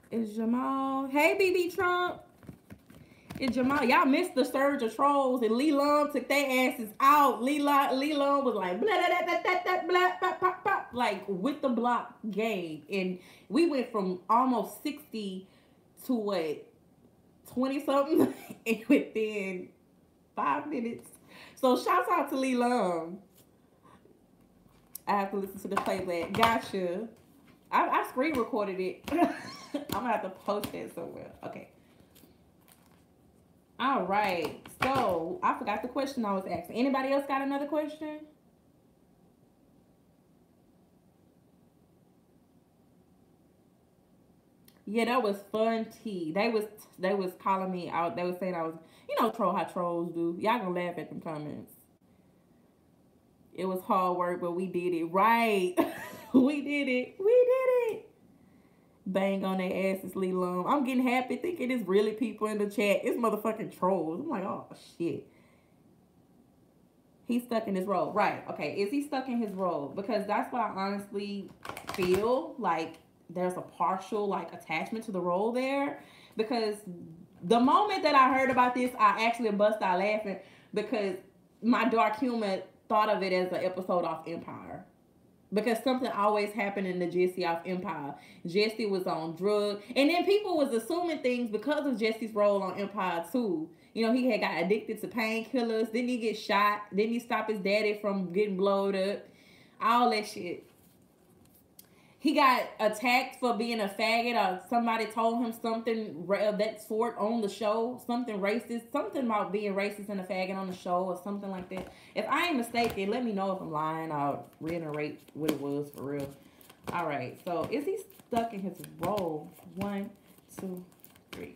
Is Jamal? Hey, BB Trump. Is Jamal? Y'all missed the surge of trolls, and Lee Long took their asses out. Lee Long was like blah blah blah blah blah blah blah blah, like with the block game, and we went from almost 60 to what 20 something within 5 minutes. So shouts out to Lee Long. I have to listen to the playback. Gotcha. I screen recorded it. I'm gonna have to post it somewhere. Okay. All right. So I forgot the question I was asking. Anybody else got another question? Yeah, that was fun tea. They was calling me out. They was saying I was, troll how trolls do. Y'all gonna laugh at them comments. It was hard work, but we did it. Right. We did it. We did it. Bang on their asses, Lee Long. I'm getting happy thinking it's really people in the chat. It's motherfucking trolls. I'm like, oh shit. He's stuck in his role. Right. Okay. Is he stuck in his role? Because that's what I honestly feel like there's a partial like attachment to the role there. Because the moment that I heard about this, I actually bust out laughing because my dark humor thought of it as an episode off Empire. Because something always happened in the Jussie off Empire. Jussie was on drugs. And then people was assuming things because of Jussie's role on Empire too. He had got addicted to painkillers. Didn't he get shot? Didn't he stop his daddy from getting blowed up? All that shit. He got attacked for being a faggot, or somebody told him something of that sort on the show. Something racist. Something about being racist and a faggot on the show or something like that. If I ain't mistaken, let me know if I'm lying. I'll reiterate what it was for real. All right. So is he stuck in his role? 1, 2, 3.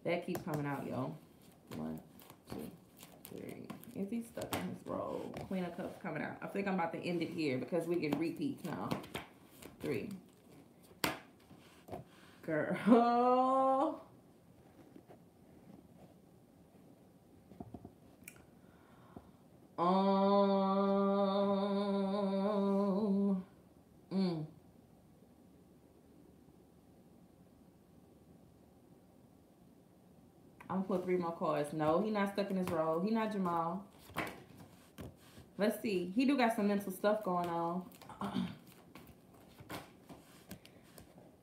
That keeps coming out, yo. 1, 2, 3. Is he stuck in his role? Queen of Cups coming out. I think I'm about to end it here because we can repeat now. 3. Girl. I'm gonna put 3 more cards. No, he not stuck in his role. He not Jamal. Let's see. He do got some mental stuff going on.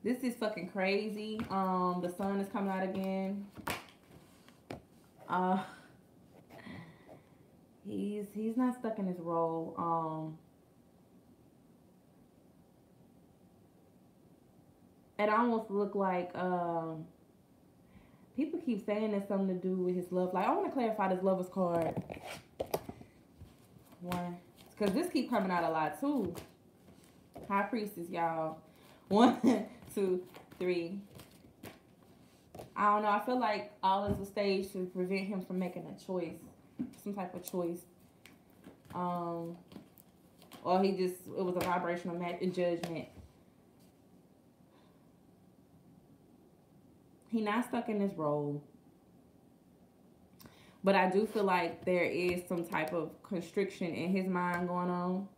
This is fucking crazy. The sun is coming out again. He's not stuck in his role. It almost look like people keep saying there's something to do with his love. Like, I want to clarify this lover's card. 1. Because this keep coming out a lot, too. High Priestess, y'all. 1, 2, 3. I don't know. I feel like all is a stage to prevent him from making a choice. Some type of choice. Or it was a vibrational judgment. He not stuck in this role. But I do feel like there is some type of constriction in his mind going on.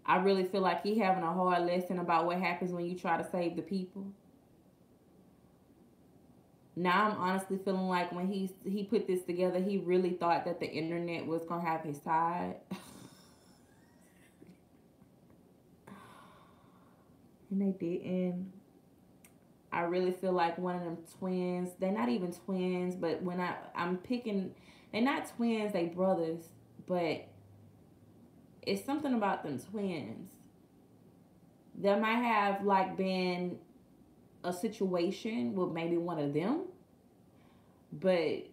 I really feel like he having a hard lesson about what happens when you try to save the people. Now I'm honestly feeling like when he put this together, he really thought that the internet was going to have his side. And they didn't. I really feel like one of them twins, they're not even twins, but when I'm picking, they're not twins, they brothers, but it's something about them twins. There might have like been a situation with maybe one of them, but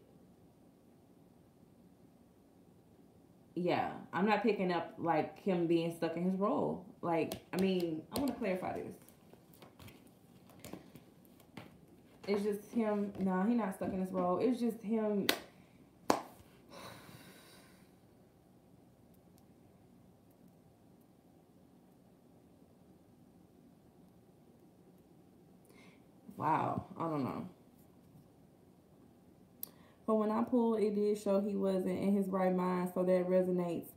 yeah, I'm not picking up like him being stuck in his role. Like, I mean, I want to clarify this. It's just him. No, he's not stuck in his role. It's just him. Wow, I don't know. But when I pulled, it did show he wasn't in his right mind, so that resonates.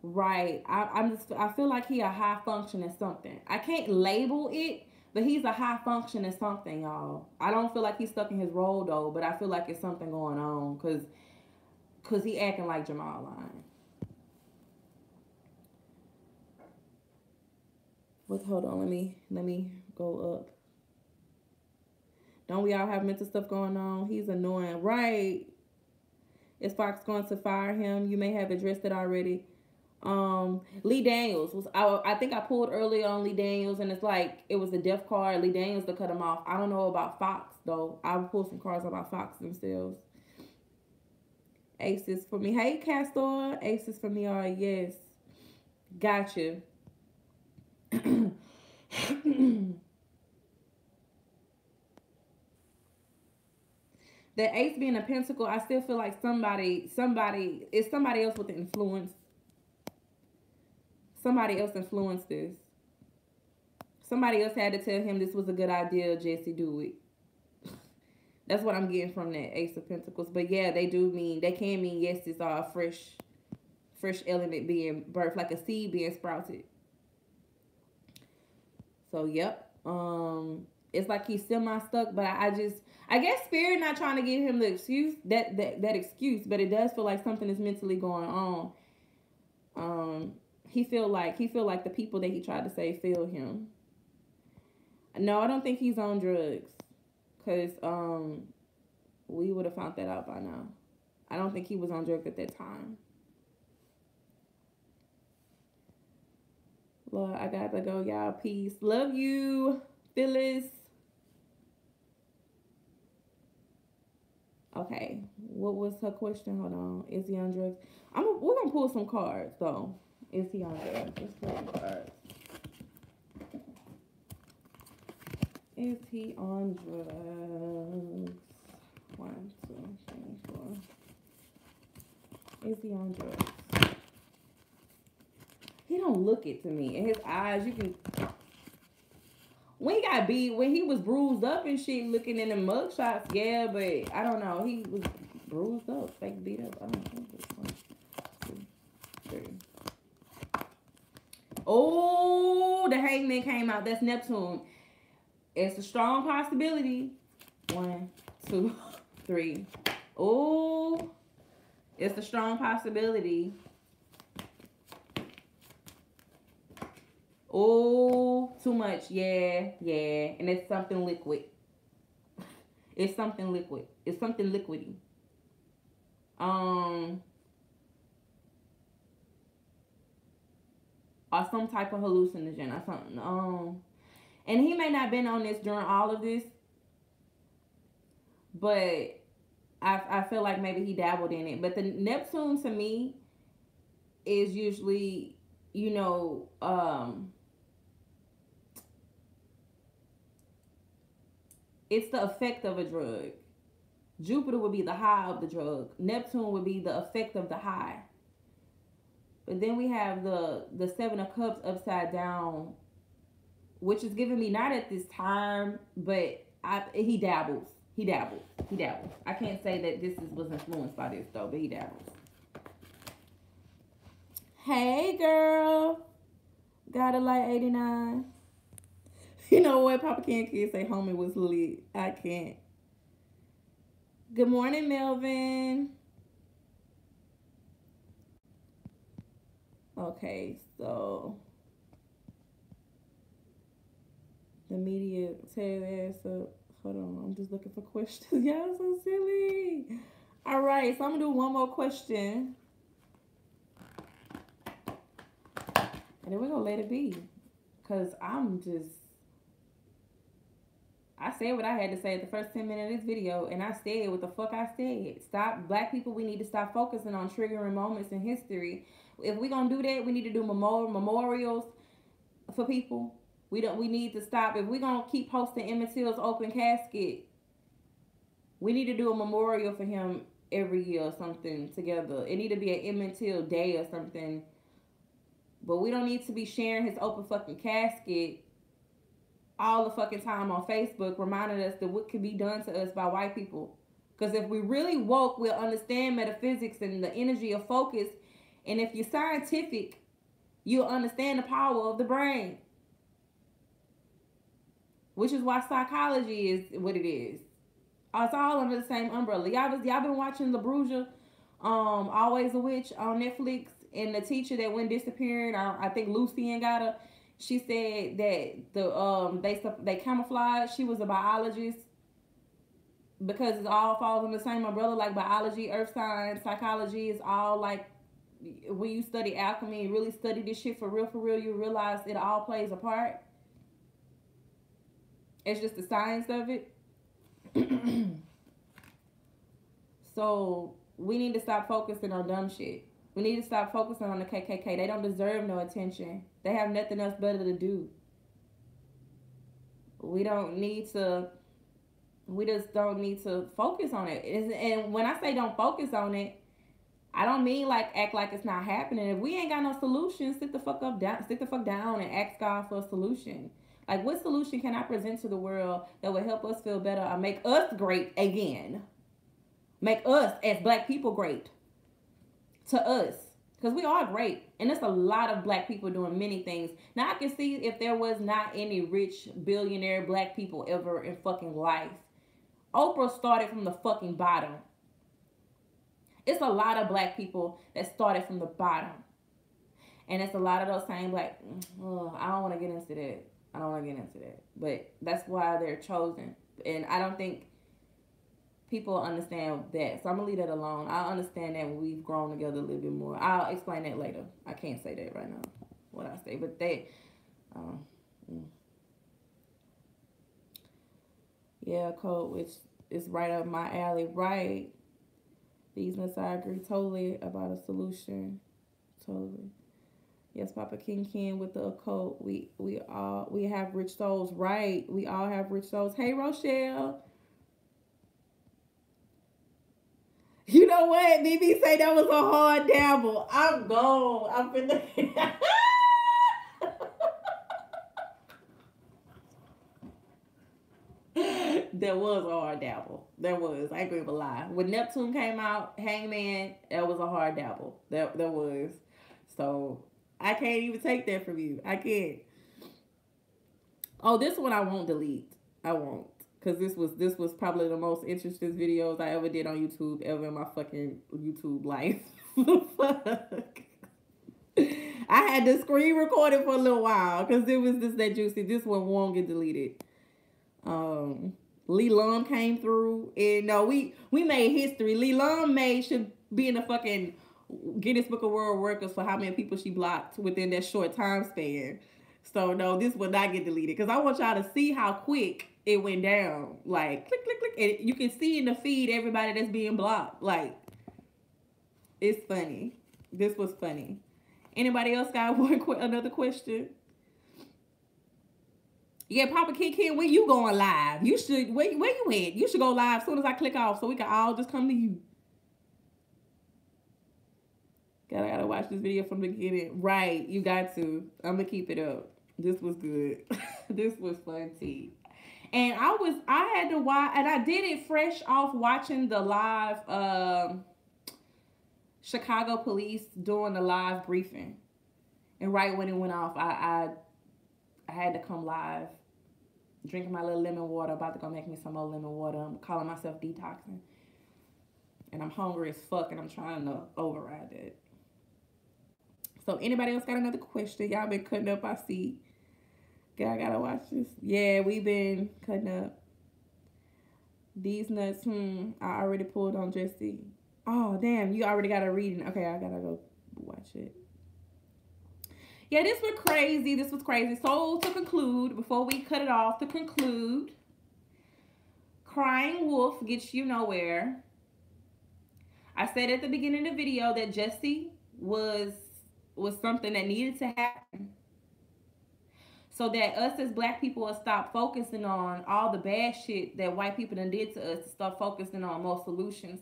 Right. I feel like he a high functioning something. I can't label it, but he's a high functioning something, y'all. I don't feel like he's stuck in his role though, but I feel like it's something going on cause he acting like Jamal line. Hold on, let me go up. Don't we all have mental stuff going on? He's annoying. Right. Is Fox going to fire him? You may have addressed it already. Lee Daniels was I think I pulled earlier on Lee Daniels, and it's like it was a death card. Lee Daniels to cut him off. I don't know about Fox though. I will pull some cards about Fox themselves. Aces for me. Hey Castor. Aces for me are yes. Gotcha. The ace being a pentacle, I still feel like somebody else with the influence. Somebody else influenced this. Somebody else had to tell him this was a good idea, Jussie, do it. That's what I'm getting from that Ace of Pentacles. But yeah, they can mean yes, it's a fresh element being birthed, like a seed being sprouted. So yep. It's like he's semi-stuck, but I guess Spirit not trying to give him the excuse that excuse, but it does feel like something is mentally going on. He feel like the people that he tried to save feel him. No, I don't think he's on drugs, cause we would have found that out by now. I don't think he was on drugs at that time. Lord, I gotta go, y'all. Peace. Love you, Phyllis. Okay, what was her question? Hold on. Is he on drugs? We're gonna pull some cards though. Is he on drugs? Let's pull some cards. Is he on drugs? 1, 2, 3, 4. Is he on drugs? He don't look it to me. In his eyes, you can. When he got beat, when he was bruised up and shit, looking in the mug shots, yeah, but I don't know. He was bruised up, fake beat up. I don't know. 1, 2, 3. Oh, the Hangman came out. That's Neptune. It's a strong possibility. 1, 2, 3. Oh, it's a strong possibility. Oh, too much. Yeah. And it's something liquid. It's something liquid. It's something liquidy. Or some type of hallucinogen or something. And he may not have been on this during all of this, but I feel like maybe he dabbled in it. But the Neptune to me is usually, you know, it's the effect of a drug. Jupiter would be the high of the drug. Neptune would be the effect of the high. But then we have the 7 of Cups upside down, which is giving me not at this time, but he dabbles. He dabbles. I can't say that this was influenced by this though, but he dabbles. Hey girl, got it like 89. You know what? Papa can't say homie was lit. I can't. Good morning, Melvin. Okay, so the media tear their ass up. Hold on, I'm just looking for questions. Y'all so silly. All right, so I'm gonna do one more question, and then we're gonna let it be, cause I said what I had to say at the first 10 minutes of this video, and I said what the fuck I said. Stop, black people, we need to stop focusing on triggering moments in history. If we're gonna do that, we need to do memorials for people. We need to stop. If we're gonna keep hosting Emmett Till's open casket, we need to do a memorial for him every year or something together. It need to be an Emmett Till day or something. But we don't need to be sharing his open fucking casket all the fucking time on Facebook, reminding us that what could be done to us by white people. Because if we really woke, we'll understand metaphysics and the energy of focus. And if you're scientific, you'll understand the power of the brain. Which is why psychology is what it is. It's all under the same umbrella. Y'all been watching La Bruja, Always a Witch on Netflix, and the teacher that went disappearing, I think Lucy and got her. She said that they camouflaged. She was a biologist because it all falls in the same umbrella, like biology, earth science, psychology is all like, when you study alchemy and really study this shit for real, you realize it all plays a part. It's just the science of it. So we need to stop focusing on dumb shit. We need to stop focusing on the KKK. They don't deserve no attention. They have nothing else better to do. We just don't need to focus on it. And when I say don't focus on it, I don't mean like act like it's not happening. If we ain't got no solution, sit the fuck down and ask God for a solution. Like, what solution can I present to the world that would help us feel better or make us great again? Make us as black people great. To us. Because we are great. And there's a lot of black people doing many things. Now, I can see if there was not any rich billionaire black people ever in fucking life. Oprah started from the fucking bottom. It's a lot of black people that started from the bottom. And it's a lot of those same black... I don't want to get into that. But that's why they're chosen. And I don't think people understand that. So I'm going to leave that alone. I understand that when we've grown together a little bit more. I'll explain that later. I can't say that right now, what I say. But yeah, code, which is right up my alley. Right. These nuts, I agree totally about a solution. Totally. Yes, Papa King with the occult. We have rich souls, right? We all have rich souls. Hey, Rochelle. You know what? BB say that was a hard dabble. I'm gone. I'm finna. There was a hard dabble. There was. I ain't gonna lie. When Neptune came out, Hangman, that was a hard dabble. There was. So I can't even take that from you. I can't. Oh, this one I won't delete. I won't. Because this was probably the most interesting videos I ever did on YouTube ever in my fucking YouTube life. Fuck. I had to screen record it for a little while because it was that juicy. This one won't get deleted. Lee Lum came through. And no, we made history. Lee Lum should be in the fucking Guinness Book of World Records for how many people she blocked within that short time span. So no, this will not get deleted because I want y'all to see how quick it went down. Like click, click, click. And you can see in the feed everybody that's being blocked. Like, it's funny. This was funny. Anybody else got another question? Yeah, Papa King, where you going live? You should, where you at? You should go live as soon as I click off so we can all just come to you. Gotta watch this video from the beginning. Right, you got to. I'm gonna keep it up. This was good. This was fun, T. And I had to watch, and I did it fresh off watching the live Chicago police doing the live briefing. And right when it went off, I had to come live, drinking my little lemon water. About to go make me some more lemon water. I'm calling myself detoxing. And I'm hungry as fuck, and I'm trying to override that. So anybody else got another question? Y'all been cutting up, I see. I gotta watch this. Yeah, we've been cutting up. These nuts, I already pulled on Jussie. Oh, damn, you already got a reading. Okay, I gotta go watch it. Yeah, this was crazy. So to conclude, before we cut it off, to conclude, Crying wolf gets you nowhere. I said at the beginning of the video that Jussie was something that needed to happen so that us as black people will stop focusing on all the bad shit that white people done did to us, to start focusing on more solutions.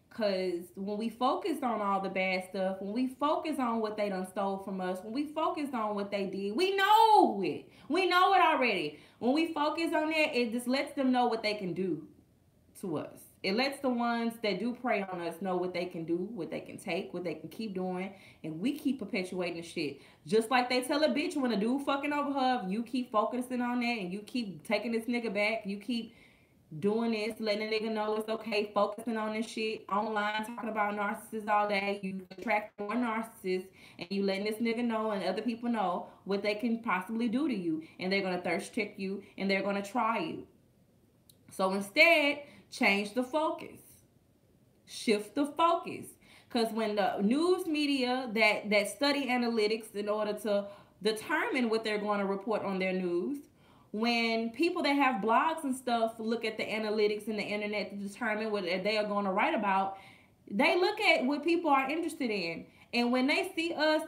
Because when we focus on all the bad stuff, when we focus on what they done stole from us, when we focus on what they did, we know it. We know it already. When we focus on that, it just lets them know what they can do to us. It lets the ones that do prey on us know what they can do, what they can take, what they can keep doing, and we keep perpetuating the shit. Just like they tell a bitch when a dude fucking over her, you keep focusing on that, and you keep taking this nigga back, you keep doing this, letting a nigga know it's okay, focusing on this shit, online talking about narcissists all day, you attract more narcissists, and you letting this nigga know and other people know what they can possibly do to you, and they're gonna thirst check you, and they're gonna try you. So instead, change the focus. Shift the focus. Because when the news media that study analytics in order to determine what they're going to report on their news, when people that have blogs and stuff look at the analytics and the internet to determine what they are going to write about, they look at what people are interested in. And when they see us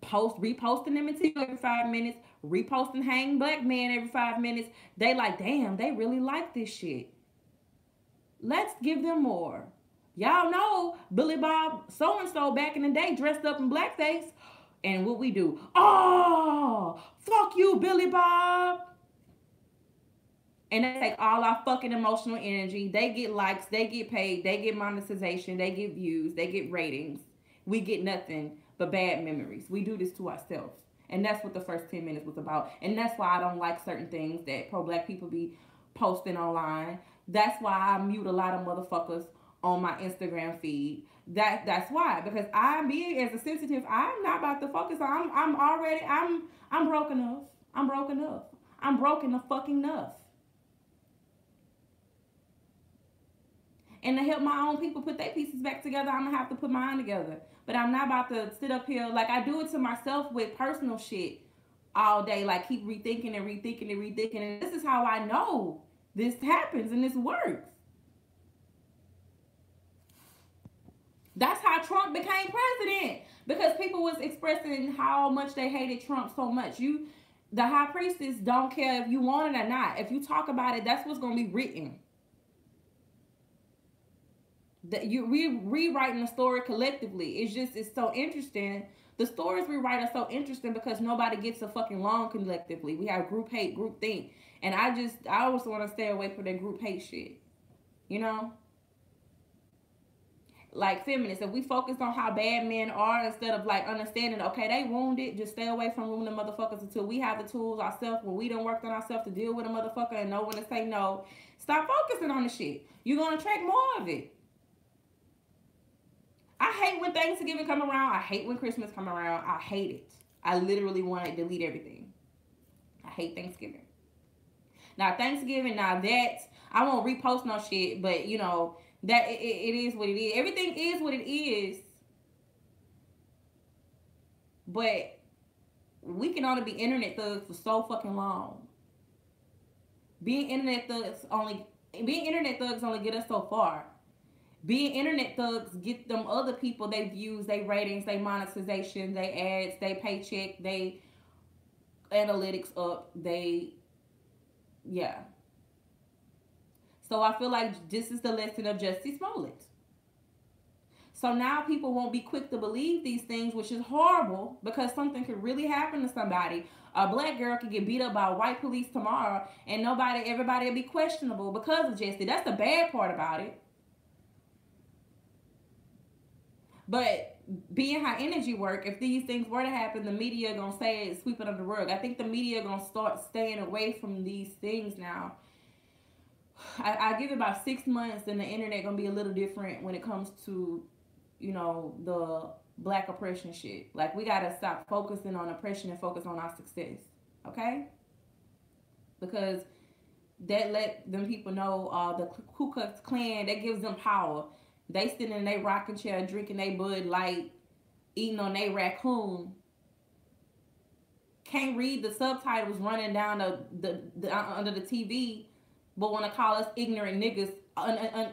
reposting them into every 5 minutes, reposting hanging black men every 5 minutes, they like, damn, they really like this shit. Let's give them more. Y'all know Billy Bob so-and-so back in the day dressed up in blackface. And what we do? Oh, fuck you, Billy Bob. And they take all our fucking emotional energy. They get likes, they get paid, they get monetization, they get views, they get ratings. We get nothing but bad memories. We do this to ourselves. And that's what the first 10 minutes was about. And that's why I don't like certain things that pro-black people be posting online. That's why I mute a lot of motherfuckers on my Instagram feed. That's why. Because I, being as a sensitive, I'm not about to focus on. I'm broken enough. I'm broken enough. I'm broken the fucking enough. And to help my own people put their pieces back together, I'm gonna have to put mine together. But I'm not about to sit up here like I do it to myself with personal shit all day. Like keep rethinking and rethinking and rethinking. And this is how I know this happens and this works. That's how Trump became president. Because people was expressing how much they hated Trump so much. The high priestess don't care if you want it or not. If you talk about it, that's what's gonna be written. We're rewriting the story collectively. It's so interesting. The stories we write are so interesting because nobody gets a fucking along collectively. We have group hate, group think. And I always want to stay away from that group hate shit. You know? Like feminists, if we focus on how bad men are instead of like understanding, okay, they wounded, just stay away from wounding motherfuckers until we have the tools ourselves, when we done worked on ourselves to deal with a motherfucker and know when to say no. Stop focusing on the shit. You're going to attract more of it. I hate when Thanksgiving come around. I hate when Christmas come around. I hate it. I literally want to delete everything. I hate Thanksgiving. Now, Thanksgiving, that, I won't repost no shit, but, you know, that it is what it is. Everything is what it is. But we can only be internet thugs for so fucking long. Being internet thugs only get us so far. Being internet thugs get them other people they views, they ratings, they monetization, they ads, they paycheck, they analytics up, yeah. So I feel like this is the lesson of Jussie Smollet. So now people won't be quick to believe these things, which is horrible because something could really happen to somebody. A black girl could get beat up by white police tomorrow and everybody will be questionable because of Jussie. That's the bad part about it. But being how energy work, if these things were to happen, the media gonna say it, sweep it under the rug. I think the media gonna start staying away from these things now. I give it about 6 months, and the internet gonna be a little different when it comes to, you know, the black oppression shit. Like we gotta stop focusing on oppression and focus on our success, okay? Because that let them people know the Ku Klux Klan, that gives them power. They sitting in their rocking chair, drinking their Bud Light, eating on their raccoon. Can't read the subtitles running down the under the TV. but want to call us ignorant niggas,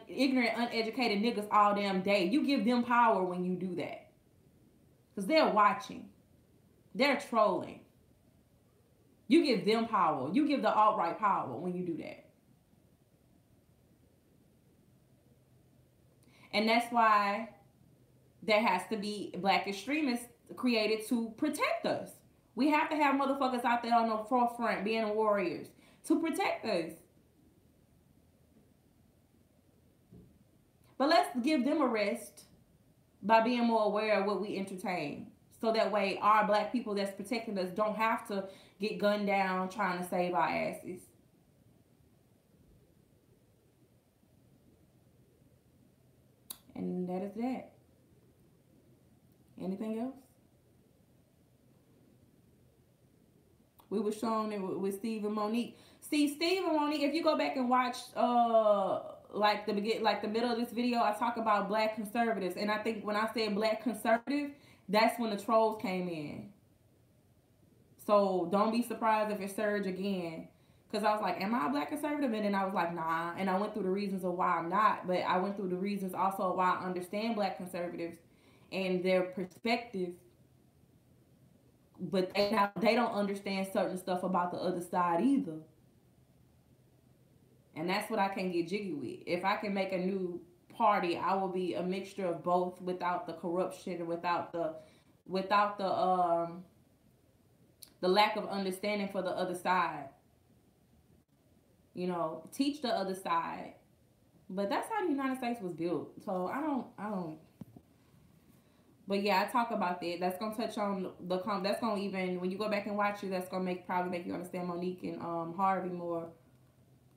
ignorant, uneducated niggas all damn day. You give them power when you do that. Because they're watching. They're trolling. You give them power. You give the alt-right power when you do that. And that's why there has to be black extremists created to protect us. We have to have motherfuckers out there on the forefront being warriors to protect us. But let's give them a rest by being more aware of what we entertain. So that way our black people that's protecting us don't have to get gunned down trying to save our asses. And that is that. Anything else? We were showing it with Steve and Monique. See, Steve and Monique, if you go back and watch like the middle of this video, I talk about black conservatives. And I think when I said black conservative, that's when the trolls came in. So don't be surprised if it surged again. Because I was like, am I a black conservative? And then I was like, nah. And I went through the reasons of why I'm not. But I went through the reasons also why I understand black conservatives and their perspective. But they don't understand certain stuff about the other side either. And that's what I can get jiggy with. If I can make a new party, I will be a mixture of both without the corruption and without the lack of understanding for the other side. You know, teach the other side. But that's how the United States was built. So I don't. But yeah, I talk about that. That's gonna touch on that's gonna even when you go back and watch it, that's gonna probably make you understand Monique and Harvey more.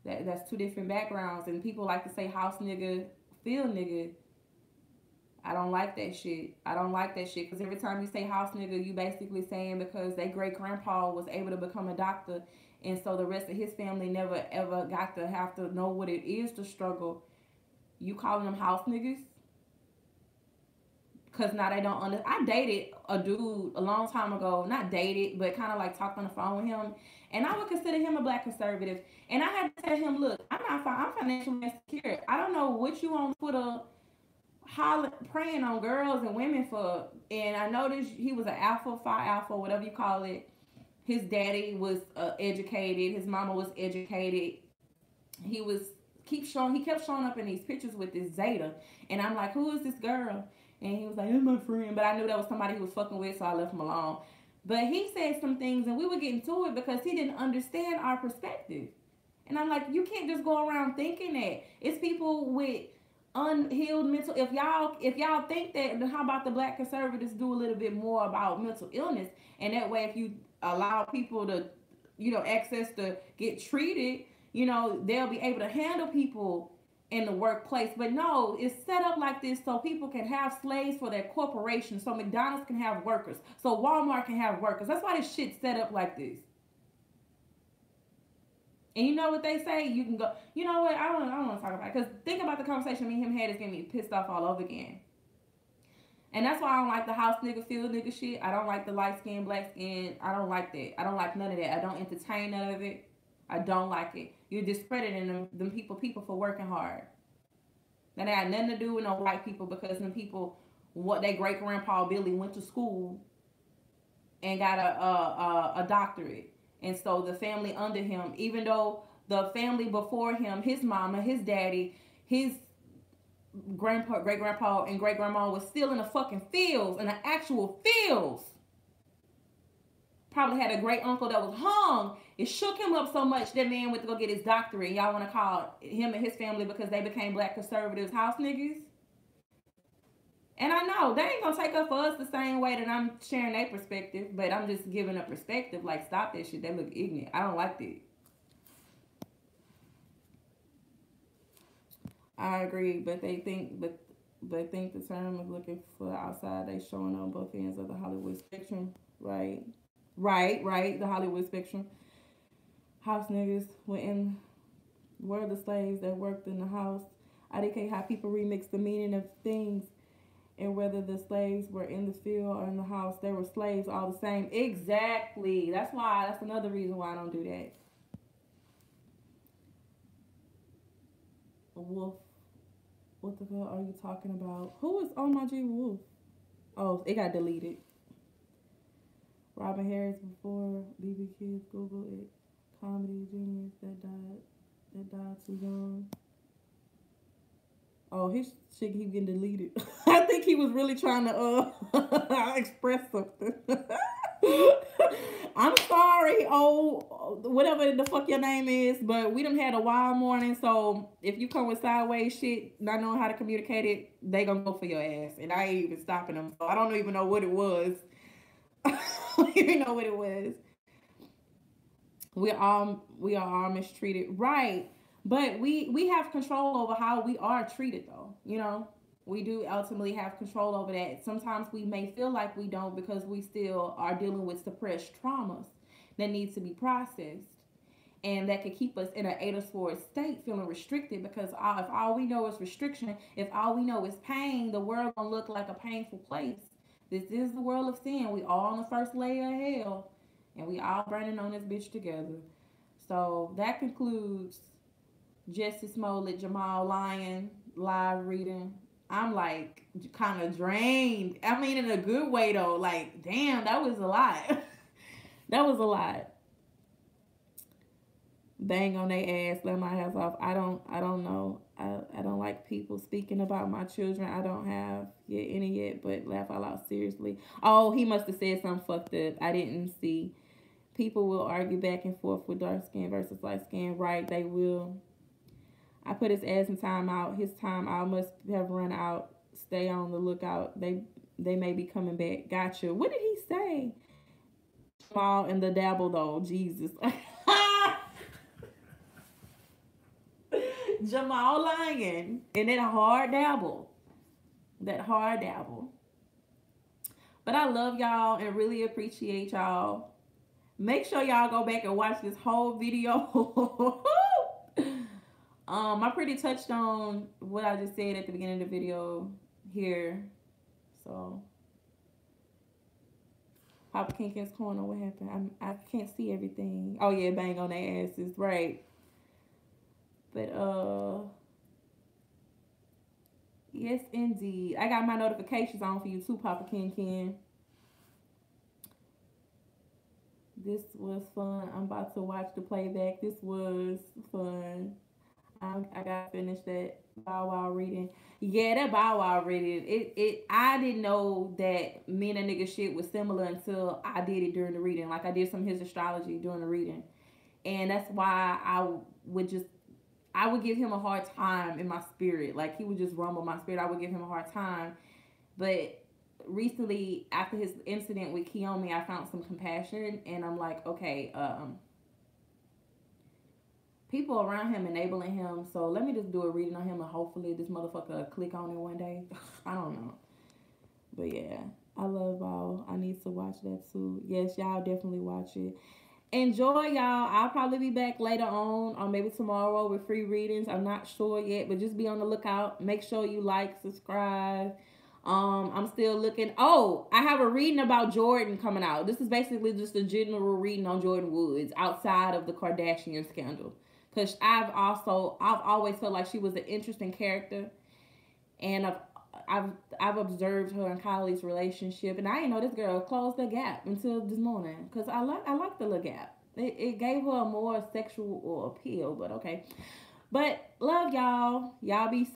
That's two different backgrounds, and people like to say house nigga, field nigga. I don't like that shit. I don't like that shit because every time you say house nigga, you basically saying because their great grandpa was able to become a doctor, and so the rest of his family never ever got to have to know what it is to struggle. You calling them house niggas? Because now they don't understand. I dated a dude a long time ago. Not dated, but kind of like talked on the phone with him. And I would consider him a black conservative. And I had to tell him, look, I'm financially insecure. I don't know what you on Twitter praying on girls and women for. And I noticed he was an alpha, phi alpha, whatever you call it. His daddy was educated. His mama was educated. He kept showing up in these pictures with this Zeta. And I'm like, who is this girl? And he was like, that's my friend. But I knew that was somebody he was fucking with, so I left him alone. But he said some things, and we were getting to it because he didn't understand our perspective. And I'm like, you can't just go around thinking that. It's people with unhealed mental. If y'all think that, then how about the black conservatives do a little bit more about mental illness? And that way, if you allow people to, access to get treated, they'll be able to handle people in the workplace. But no, it's set up like this so people can have slaves for their corporation, so McDonald's can have workers, so Walmart can have workers. That's why this shit's set up like this. And you know what they say? You can go, you know what? I don't want to talk about it. Because think about the conversation me and him had is getting me pissed off all over again. And that's why I don't like the house nigga, field nigga shit. I don't like the light skin, black skin. I don't like that. I don't like none of that. I don't entertain none of it. I don't like it. You're discrediting them people for working hard. That had nothing to do with no white people because them people, what their great grandpa Billy went to school and got a doctorate. And so the family under him, even though the family before him, his mama, his daddy, his grandpa, great grandpa, and great grandma was still in the fucking fields, in the actual fields. Probably had a great uncle that was hung. It shook him up so much that man went to go get his doctorate. Y'all want to call him and his family because they became black conservatives house niggas? And I know they ain't gonna take up for us the same way that I'm sharing their perspective, but I'm just giving a perspective. Like, stop that shit. They look ignorant. I don't like that. I agree, but they think, but think the term of looking for outside, they showing on both ends of the Hollywood spectrum, right? Right, the Hollywood spectrum. House niggas were the slaves that worked in the house. I didn't how people remix the meaning of things and whether the slaves were in the field or in the house, they were slaves all the same. Exactly. That's another reason why I don't do that. Wolf. What the hell are you talking about? Who is on my G Wolf? Oh, it got deleted. Robin Harris before BB Kids. Google it. Comedy genius that died. That died too young. Oh, his shit keep getting deleted. I think he was really trying to express something. I'm sorry, whatever the fuck your name is, but we done had a wild morning. So if you come with sideways shit, not knowing how to communicate it, they gonna go for your ass, and I ain't even stopping them. So I don't even know what it was. I don't even know what it was. We are all mistreated, right? But we have control over how we are treated, though. We do ultimately have control over that. Sometimes we may feel like we don't because we still are dealing with suppressed traumas that needs to be processed, and that could keep us in an Aidosword state, feeling restricted. Because if all we know is restriction, if all we know is pain, the world gonna look like a painful place. This is the world of sin. We all on the first layer of hell, and we all burning on this bitch together. So that concludes Jussie Smollet, Jamal Lyon live reading. I'm like kind of drained. I mean, in a good way though. Like, damn, that was a lot. That was a lot. Bang on their ass, let my ass off. I don't know. I don't like people speaking about my children. I don't have any yet, but laugh out loud seriously. Oh, he must have said something fucked up. I didn't see. People will argue back and forth with dark skin versus light skin. Right, they will. I put his ass in timeout. His timeout must have run out. Stay on the lookout. They may be coming back. Gotcha. What did he say? Small and the dabble though. Jesus. Jamal Lyon. And then a hard dabble. That hard dabble. But I love y'all and really appreciate y'all. Make sure y'all go back and watch this whole video. I pretty touched on what I just said at the beginning of the video here. So, Papa Kinkin's corner, what happened? I can't see everything. Oh yeah, bang on their asses, right? But yes indeed. I got my notifications on for you too, Papa Kinkin. This was fun. I'm about to watch the playback. This was fun. I gotta finish that Bow Wow reading. Yeah, that Bow Wow reading. I didn't know that me and a nigga shit was similar until I did it during the reading. Like I did some of his astrology during the reading, and that's why I would give him a hard time in my spirit. Like he would just rumble my spirit. I would give him a hard time, but recently after his incident with Kiyomi, I found some compassion, and I'm like, okay, people around him enabling him, so let me just do a reading on him, and hopefully this motherfucker will click on it one day. I don't know, but yeah, I love all. I need to watch that too. Yes, y'all definitely watch it. Enjoy, y'all. I'll probably be back later on or maybe tomorrow with free readings. I'm not sure yet, but just be on the lookout. Make sure you like, subscribe. I'm still looking. Oh, I have a reading about Jordan coming out. This is basically just a general reading on Jordan Woods outside of the Kardashian scandal. Because I've always felt like she was an interesting character. And I've observed her and Kylie's relationship, and I didn't know this girl closed the gap until this morning. Cause I like the little gap. It gave her a more sexual appeal, but okay. But love y'all. Y'all be